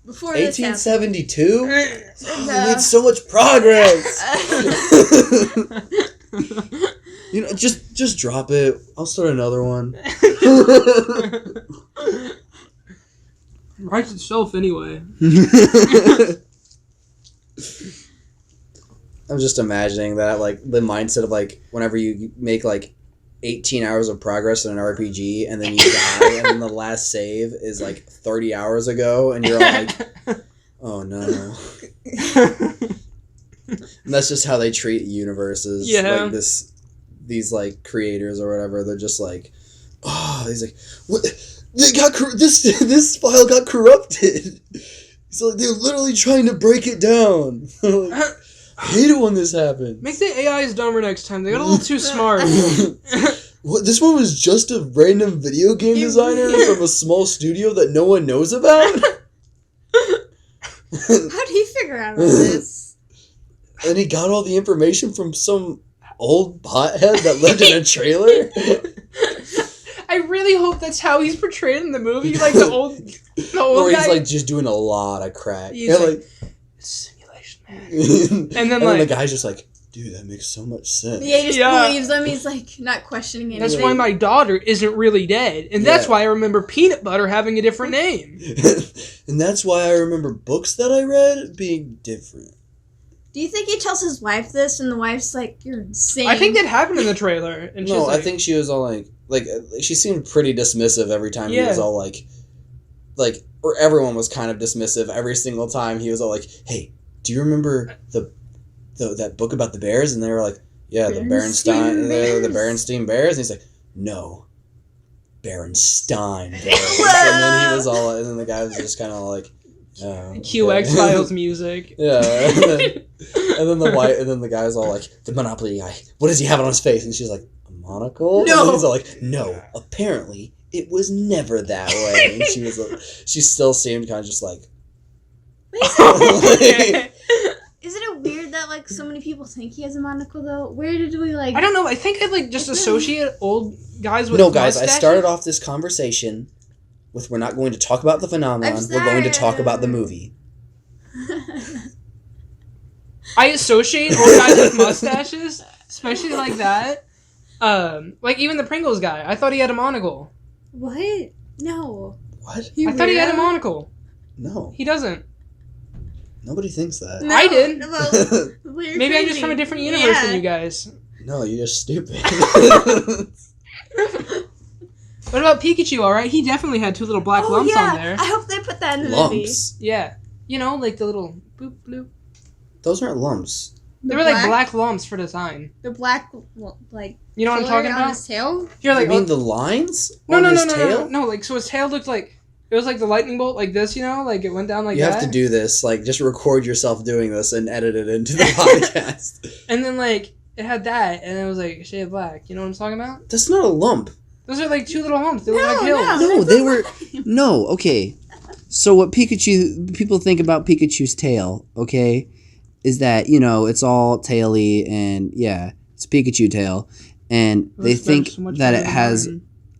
Before this 1872? We made so much progress. You know, just drop it. I'll start another one. Writes itself anyway. I'm just imagining that, like, the mindset of, like, whenever you make, like, 18 hours of progress in an RPG, and then you die, and then the last save is, like, 30 hours ago, and you're all like, oh, no. And that's just how they treat universes. Yeah. Like, these, like, creators or whatever, they're just like, oh, he's like, what? They got this file got corrupted. So like, they're literally trying to break it down. Like, I hate it when this happens. Make the AIs dumber next time. They got a little too smart. What? This one was just a random video game designer from a small studio that no one knows about? How'd he figure out all this? And he got all the information from some old pothead that lived in a trailer? I really hope that's how he's portrayed in the movie, like the old Or guy. he's like just doing a lot of crack. He's Yeah, like, simulation man. and then the guy's just like, dude, that makes so much sense. Yeah, he just believes them. He's like not questioning anything. That's why my daughter isn't really dead, and that's why I remember peanut butter having a different name. And that's why I remember books that I read being different. Do you think he tells his wife this, and the wife's like, "You're insane"? I think that happened in the trailer, and No, she's like, I think she was all like she seemed pretty dismissive every time he was all like, or everyone was kind of dismissive every single time he was all like, hey, do you remember that book about the bears? And they were like, yeah, the Berenstein Bears. And he's like, no, Berenstein Bears. And then he was all, and then the guy was just kind of like, oh, Cue okay. X-Files music. Yeah, and then the guy's all like, the Monopoly guy, what does he have on his face? And she's like, a monocle? No. And he's all like, no, apparently it was never that way. And she was like, she still seemed kind of just like, Isn't it weird that like so many people think he has a monocle though? Where did we like? I don't know. I think I like just associate old guys with no, guys, mustaches. I started off this conversation with we're not going to talk about the phenomenon, we're going to talk about the movie. I associate old guys with mustaches, especially like that. Like even the Pringles guy. I thought he had a monocle. What? No. What? I thought he had a monocle. No. He doesn't. Nobody thinks that. No, I did. Well, Maybe I'm just from a different universe than you guys. No, you're just stupid. What about Pikachu, alright? He definitely had two little black lumps on there. I hope they put that in the Lumps? Yeah. You know, like the little boop bloop. Those aren't lumps. They were like black lumps for design. The black, like, you know what I'm talking on about? his tail? You're like, You mean the lines no, on no, his no, tail? no. Like, so his tail looked like, it was like the lightning bolt like this, you know? Like, it went down like You that. have to do this. Like, just record yourself doing this and edit it into the podcast. And then, like, it had that, and it was like a shade of black. You know what I'm talking about? That's not a lump. Those are like two little humps. They look like hills. No, they were... No, okay. So what people think about Pikachu's tail, okay, is that, you know, it's all taily and, yeah, it's a Pikachu tail. And they think that it has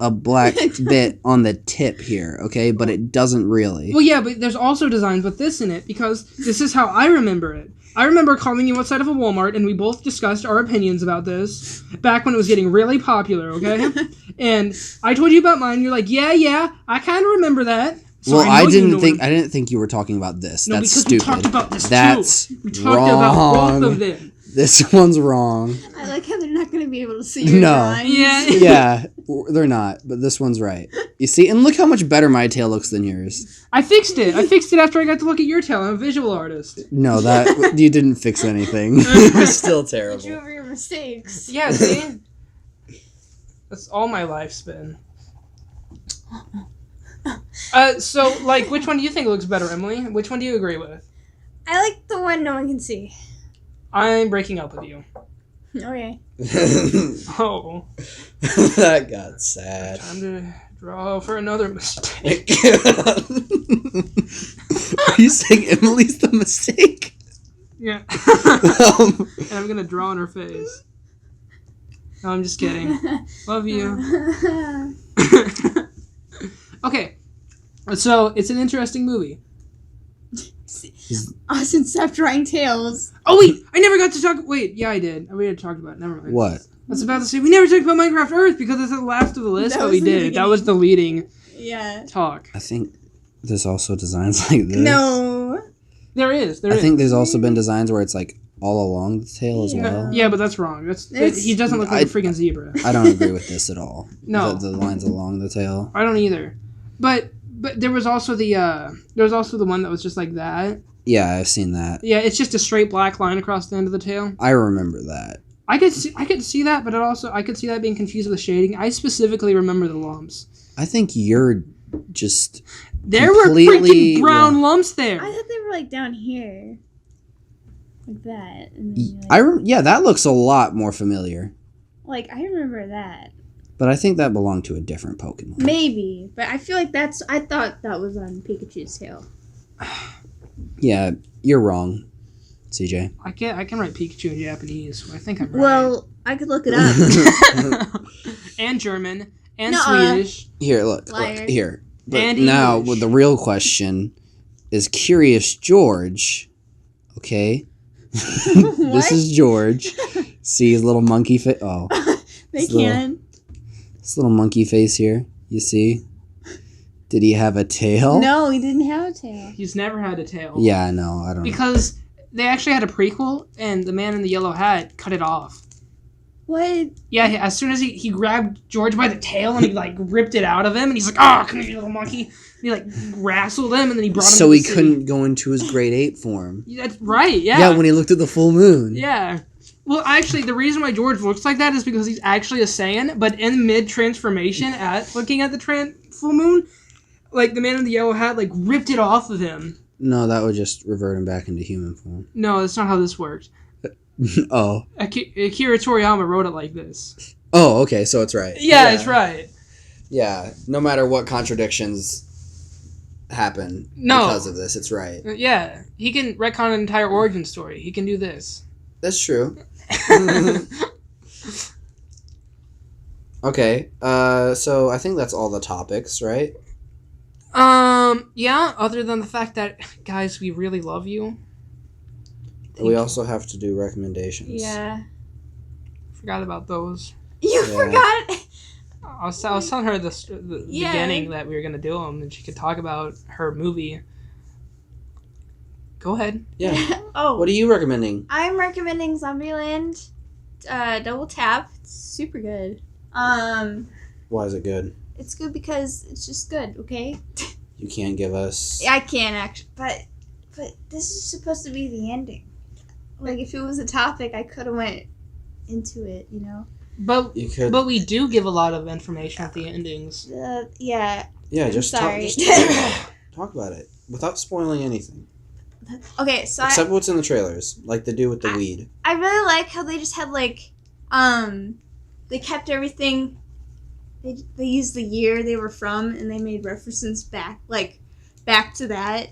a black bit on the tip here, okay? But it doesn't really. Well, yeah, but there's also designs with this in it, because this is how I remember it. I remember calling you outside of a Walmart, and we both discussed our opinions about this back when it was getting really popular, okay? And I told you about mine, you're like, yeah, I kind of remember that. So Well, I didn't think think you were talking about this. No, That's because stupid. we talked about this That's too. We talked about both of them. This one's wrong. I like how they're not going to be able to see your No. drawings. Yeah. Yeah, they're not, but this one's right. You see, and look how much better my tail looks than yours. I fixed it. I fixed it after I got to look at your tail. I'm a visual artist. No, that you didn't fix anything. You're still terrible. Get you over your mistakes. Yeah, see? That's all my life's been. So, like, which one do you think looks better, Emily? Which one do you agree with? I like the one no one can see. I'm breaking up with you. Okay. Oh. That got sad. Time to draw for another mistake. Are you saying Emily's the mistake? Yeah. And I'm gonna draw on her face. No, I'm just kidding. Love you. Okay. So, it's an interesting movie. Austin stopped drawing tails. Oh, wait! I never got to talk... Wait, yeah, I did. We had talked about it. Never mind. What? I was about to say, we never talked about Minecraft Earth because it's the last of the list, but we did. That was the leading talk. I think there's also designs like this. No. There is. I think there's also been designs where it's like all along the tail as well. Yeah, but that's wrong. He doesn't look like a freaking zebra. I don't agree with this at all. No. The lines along the tail. I don't either. But there was also the one that was just like that. Yeah, I've seen that. Yeah, it's just a straight black line across the end of the tail. I remember that. I could see that, but I could see that being confused with the shading. I specifically remember the lumps. I think you're just there were freaking brown lumps there. I thought they were like down here, like that. And then yeah, that looks a lot more familiar. Like I remember that. But I think that belonged to a different Pokemon. Maybe, but I feel like I thought that was on Pikachu's tail. Yeah, you're wrong, CJ. I can write Pikachu in Japanese, so I think I'm right. Well, I could look it up. And German and Swedish. Here, look here. But and now, English. the real question is Curious George. Okay, this is George. See his little monkey face. Oh, they can. This little monkey face here. You see? Did he have a tail? No, he didn't have a tail. He's never had a tail. Yeah, no, I don't know. Because they actually had a prequel, and the man in the yellow hat cut it off. What? Yeah, as soon as he grabbed George by the tail and he like ripped it out of him, and he's like, "Oh, come here, you little monkey!" And he like wrestled him, and then he brought him. So to the he city. couldn't go into his grade 8 form. Yeah, that's right. Yeah. Yeah, when he looked at the full moon. Yeah. Well, actually, the reason why George looks like that is because he's actually a Saiyan, but in mid-transformation, looking at the full moon, like, the man in the yellow hat, like, ripped it off of him. No, that would just revert him back into human form. No, that's not how this works. Oh. Akira Toriyama wrote it like this. Oh, okay, so it's right. Yeah, it's right. Yeah, no matter what contradictions happen because of this, it's right. Yeah, he can retcon an entire origin story. He can do this. That's true. Okay, so I think that's all the topics, right? Yeah, other than the fact that, guys, we really love you. We also have to do recommendations. Yeah. Forgot about those. You forgot? I was telling her the beginning that we were going to do them, and she could talk about her movie. Go ahead. Yeah. Oh. What are you recommending? I'm recommending Zombieland Double Tap. It's super good. Why is it good? It's good because it's just good, okay? You can't give us... I can't actually, but this is supposed to be the ending. Like, if it was a topic, I could have went into it, you know? But You could... But we do give a lot of information at the endings. Yeah. Yeah, I'm just sorry. talk about it without spoiling anything. Okay, so Except what's in the trailers, like they do with the weed. I really like how they just had, like, they kept everything... They used the year they were from, and they made references back to that.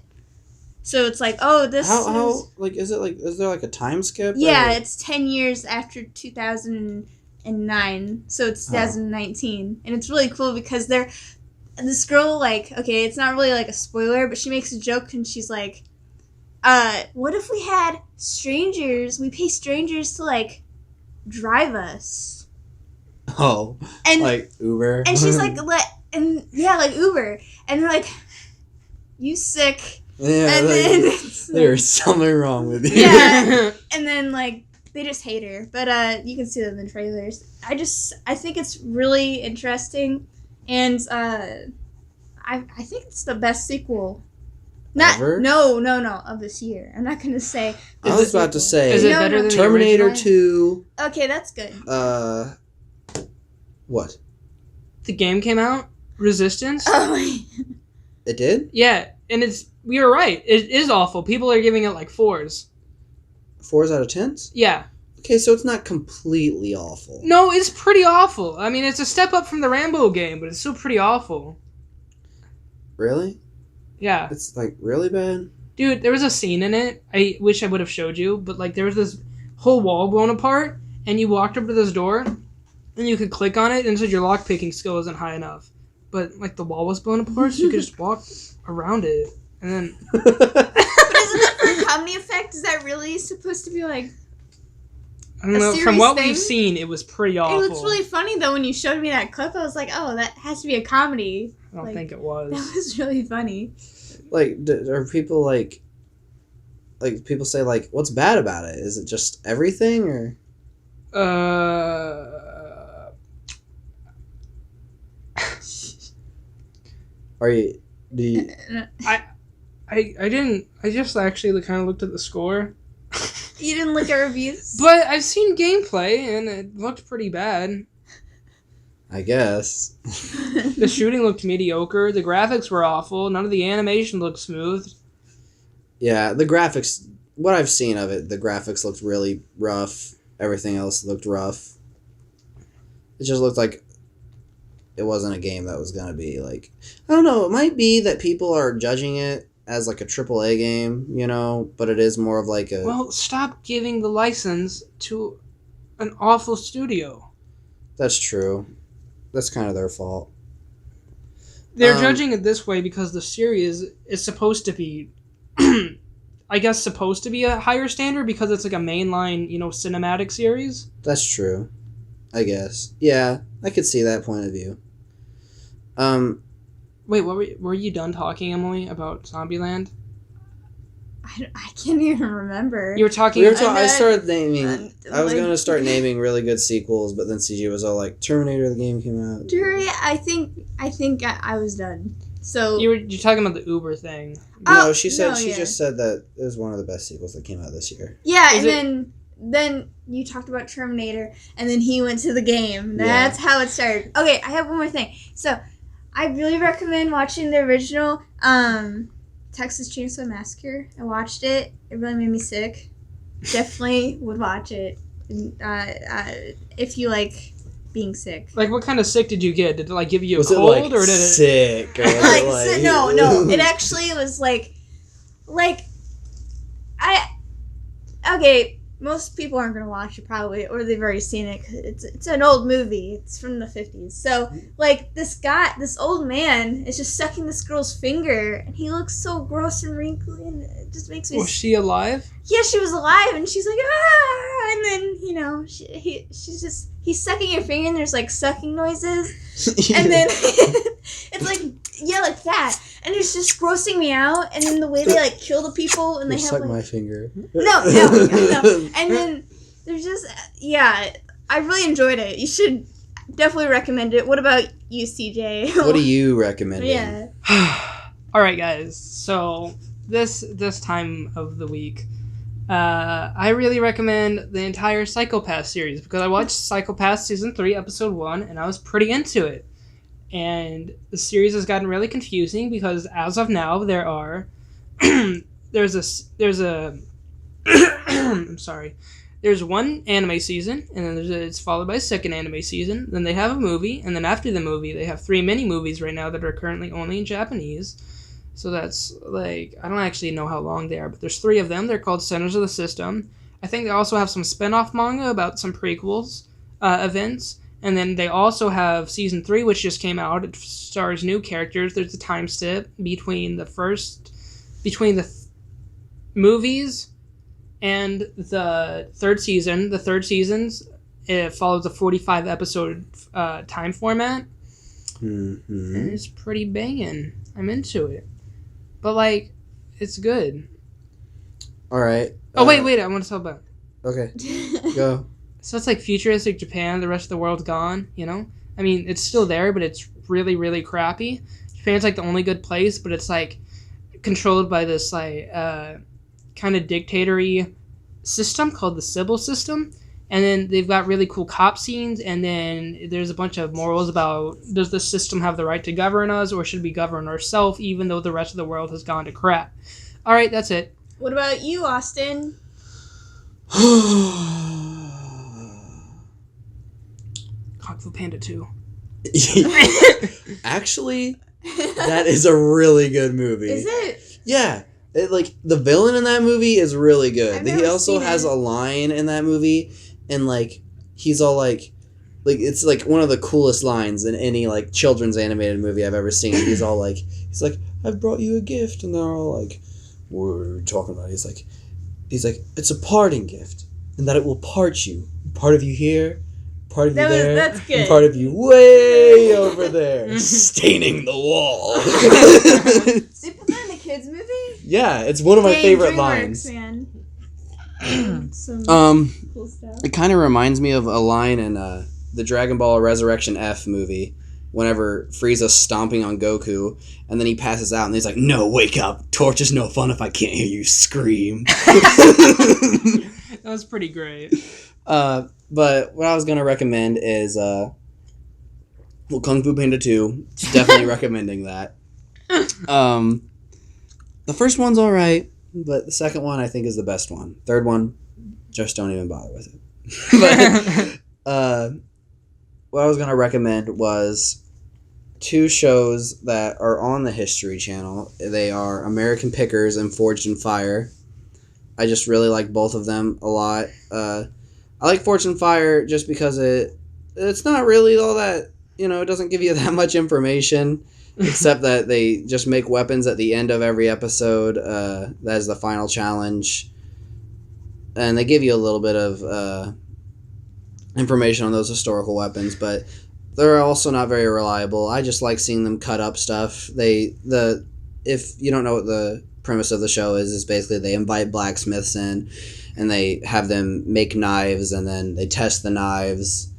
So it's like, oh, this is there like a time skip? Yeah, it's 10 years after 2009, so it's 2019, and it's really cool because this girl, like, okay, it's not really like a spoiler, but she makes a joke and she's like, what if we had strangers? We pay strangers to like drive us. Oh, and like Uber. And she's like, like Uber, and they're like, you sick. Yeah, and like, then there's something wrong with you. Yeah, and then like they just hate her, but you can see them in the trailers. I think it's really interesting, and I think it's the best sequel. Ever? No, of this year. I'm not gonna say. I was about to say, is it better than Terminator the 2? Okay, that's good. What? The game came out. Resistance. Oh. It did? Yeah, and we were right. It is awful. People are giving it like 4s. 4s out of 10s? Yeah. Okay, so it's not completely awful. No, it's pretty awful. I mean, it's a step up from the Rambo game, but it's still pretty awful. Really? Yeah. It's like really bad? Dude, there was a scene in it. I wish I would have showed you, but like there was this whole wall blown apart, and you walked up to this door, and you could click on it, and it said your lockpicking skill isn't high enough. But like the wall was blown apart, so you could just walk around it, and then. But isn't that for comedy effect? Is that really supposed to be like? I don't know. From what we've seen, it was pretty awful. It looks really funny though. When you showed me that clip, I was like, "Oh, that has to be a comedy." I don't think it was. That was really funny. Like, are people like people say like, what's bad about it? Is it just everything or? Are you? Do you? I didn't. I just actually kind of looked at the score. You didn't look at reviews? But I've seen gameplay, and it looked pretty bad. I guess. The shooting looked mediocre. The graphics were awful. None of the animation looked smooth. Yeah, the graphics... What I've seen of it, the graphics looked really rough. Everything else looked rough. It just looked like it wasn't a game that was going to be, like... I don't know, it might be that people are judging it as, like, a AAA game, you know? But it is more of, like, a... Well, stop giving the license to an awful studio. That's true. That's kind of their fault. They're judging it this way because the series is supposed to be, I guess, supposed to be a higher standard because it's like a mainline, cinematic series. That's true. I guess. Yeah, I could see that point of view. Wait, were you done talking, Emily, about Zombieland? I can't even remember. You were talking. I started naming. I was going to start naming really good sequels, but then CG was all like, "Terminator, the game came out." I think I was done. So you're talking about the Uber thing. No, she just said that it was one of the best sequels that came out this year. Yeah, then you talked about Terminator, and then he went to the game. That's how it started. Okay, I have one more thing. So I really recommend watching the original. Texas Chainsaw Massacre. I watched it. It really made me sick. Definitely would watch it. If you like being sick. Like, what kind of sick did you get? Did it give you a was cold, it like or did it sick? Or was it no. It actually was okay. Most people aren't gonna watch it probably, or they've already seen it. 'Cause it's an old movie. It's from the 50s. So this old man is just sucking this girl's finger, and he looks so gross and wrinkly, and it just makes me. Was she alive? Yeah, she was alive, and she's like ah, and then he's sucking her finger, and there's like sucking noises, and then it's like like that. And it's just grossing me out. And then the way they kill the people, and they have suck my finger. No. And then there's just I really enjoyed it. You should definitely recommend it. What about you, CJ? What do you recommend? Yeah. All right, guys. So this time of the week, I really recommend the entire Psycho-Pass series because I watched Psycho-Pass season 3, episode 1, and I was pretty into it. And the series has gotten really confusing because as of now there are there's one anime season, and then it's followed by a second anime season. Then they have a movie, and then after the movie they have 3 mini movies right now that are currently only in Japanese. So that's I don't actually know how long they are, but there's 3 of them. They're called Centers of the System. I think they also have some spin-off manga about some prequels events. And then they also have season 3, which just came out. It stars new characters. There's a time skip between the movies and the third season. The third season's it follows a 45 episode time format. Mm-hmm. And it's pretty banging. I'm into it. But it's good. All right. Oh wait! I want to talk about. Okay. Go. So it's futuristic Japan, the rest of the world's gone, I mean, it's still there, but it's really, really crappy. Japan's the only good place, but it's controlled by this kind of dictatory system called the Sybil system. And then they've got really cool cop scenes, and then there's a bunch of morals about, does the system have the right to govern us, or should we govern ourselves, even though the rest of the world has gone to crap? All right, that's it. What about you, Austin? Kung Fu Panda 2. Actually, that is a really good movie. Is it? Yeah. the villain in that movie is really good. I've He never also seen has it. a line in that movie, and he's all it's one of the coolest lines in any children's animated movie I've ever seen. He's all he's like, I've brought you a gift, and they're all like, what are you talking about? He's like, it's a parting gift, and that it will part you. Part of you here, part of you there, That's good. and part of you way over there, staining the wall. They put that in the kids movie? Yeah, it's one of my favorite DreamWorks, lines. Man. Some cool stuff. It kind of reminds me of a line in the Dragon Ball Resurrection F movie, whenever Frieza's stomping on Goku, and then he passes out, and he's like, no, wake up. Torch is no fun if I can't hear you scream. That was pretty great. But what I was going to recommend is, Kung Fu Panda 2. Definitely recommending that. The first one's alright, but the second one I think is the best one. Third one, just don't even bother with it. But, what I was going to recommend was 2 shows that are on the History Channel. They are American Pickers and Forged in Fire. I just really like both of them a lot. I like Forged in Fire just because it's not really all that, it doesn't give you that much information, except that they just make weapons at the end of every episode. That is the final challenge. And they give you a little bit of information on those historical weapons, but they're also not very reliable. I just like seeing them cut up stuff. If you don't know what the premise of the show is basically they invite blacksmiths in, and they have them make knives, and then they test the knives,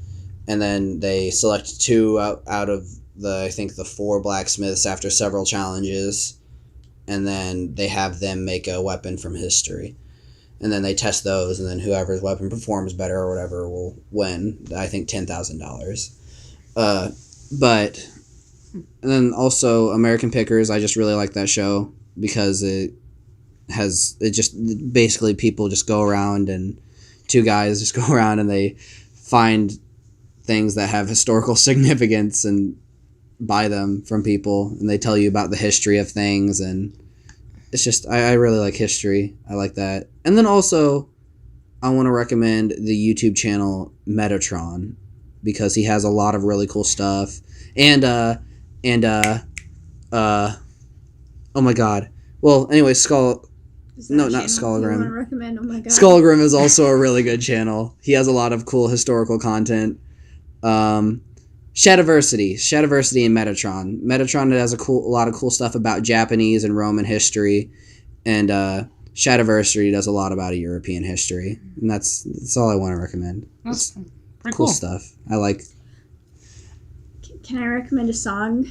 and then they select 2 out of I think the 4 blacksmiths after several challenges, and then they have them make a weapon from history. And then they test those, and then whoever's weapon performs better or whatever will win, I think, $10,000. And then also American Pickers, I just really like that show because basically people just go around, and 2 guys just go around and they find things that have historical significance and buy them from people, and they tell you about the history of things, and it's just, I really like history. I like that. And then also, I want to recommend the YouTube channel Metatron, because he has a lot of really cool stuff. And oh my god. Well, anyway, Is that not a channel Skullgrim. you wanna recommend? Oh my god. Skullgrim is also a really good channel. He has a lot of cool historical content. Shadiversity and Metatron. Metatron has a lot of cool stuff about Japanese and Roman history, and Shadiversity does a lot about European history, and that's all I want to recommend. That's pretty Cool cool stuff. I like. Can I recommend a song?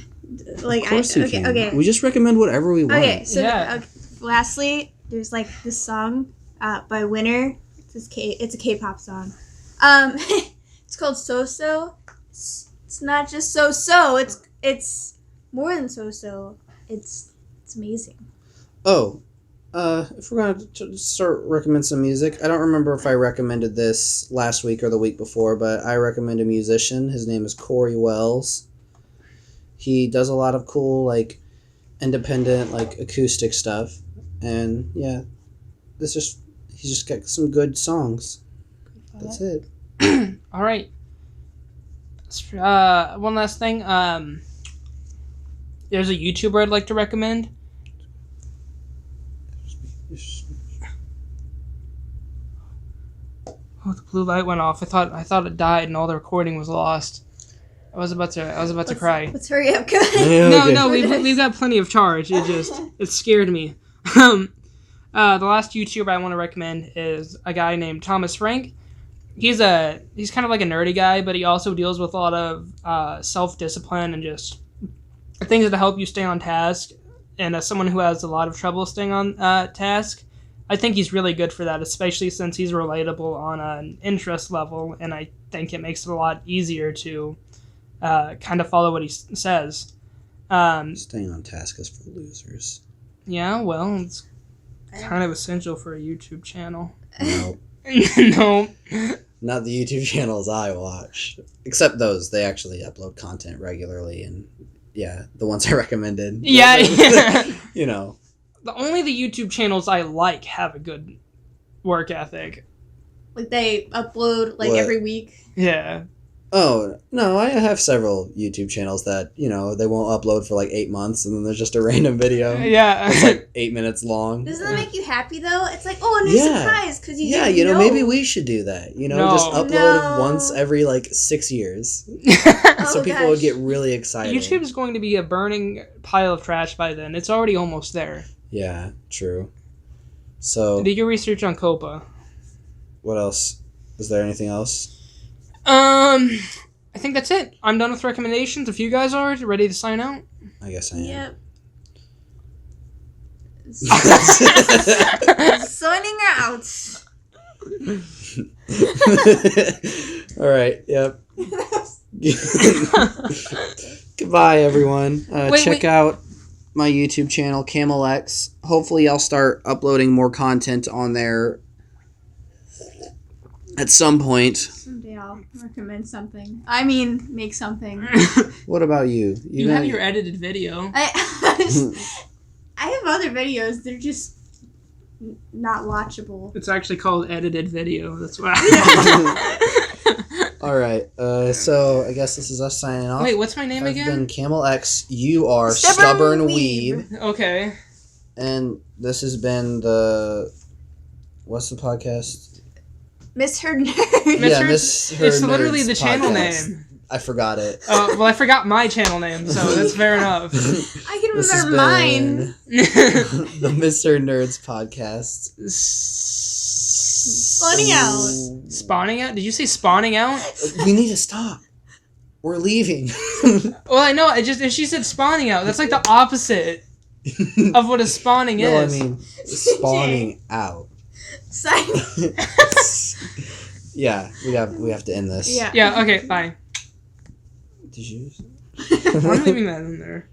Of course you can. Okay. We just recommend whatever we want. Okay, so Yeah. lastly, there's this song by Winner. It's a K-pop song. It's called So-So. It's not just so-so. It's more than so-so. It's amazing. Oh, if we're going to start recommend some music, I don't remember if I recommended this last week or the week before, but I recommend a musician. His name is Corey Wells. He does a lot of cool, independent, acoustic stuff. And, yeah, he's just got some good songs. That's it. All right. One last thing. There's a YouTuber I'd like to recommend. Oh, the blue light went off. I thought it died and all the recording was lost. I was about to cry. Let's hurry up, guys. No, we've got plenty of charge. It scared me. The last YouTuber I want to recommend is a guy named Thomas Frank. He's kind of like a nerdy guy, but he also deals with a lot of self-discipline and just things that help you stay on task. And as someone who has a lot of trouble staying on task, I think he's really good for that, especially since he's relatable on an interest level, and I think it makes it a lot easier to kind of follow what he says. Staying on task is for losers. Yeah, well, it's kind of essential for a YouTube channel. No. No. Not the YouTube channels I watch. Except those. They actually upload content regularly, and yeah, the ones I recommended. Yeah. You know. only the YouTube channels I like have a good work ethic. Like they upload like What? every week. Yeah. Oh, no, I have several YouTube channels that, you know, they won't upload for like 8 months and then there's just a random video. Yeah. It's like 8 minutes long. Doesn't that make you happy though? It's like, oh, a new Yeah. surprise because you Yeah, didn't you know, maybe we should do that. You know, No. just upload No. once every like 6 years. Oh, So people would gosh. get really excited. YouTube is going to be a burning pile of trash by then. It's already almost there. Yeah, true. So, Do your research on Copa. what else? Is there anything else? I think that's it. I'm done with recommendations. If you guys are ready to sign out. I guess I am. Yep. Signing out. All right. Yep. Goodbye, everyone. Check out my YouTube channel, CAMEL. Hopefully, I'll start uploading more content on there at some point. Someday I'll recommend something. I mean, make something. What about you? You have your edited video. I have other videos. They're just not watchable. It's actually called edited video. That's why. All right. So I guess this is us signing off. Wait, what's my name I've again? been CAMEL. You are StubbornWeeb. StubbornWeeb. Okay. And this has been the... What's the podcast? Misheard Nerd. Yeah, Misheard- Misheard It's literally Nerds the channel podcast. name. I forgot it. Well, I forgot my channel name, so that's fair enough. I can This has remember mine. been the Mr. Nerds podcast. Spawning out. Spawning out? Did you say spawning out? We need to stop. We're leaving. Well, I know. If she said spawning out, that's like the opposite of what a spawning No, I is. mean spawning out. Signing. Yeah, we have to end this. Yeah. Yeah. Okay. Bye. Did you? I'm leaving that in there.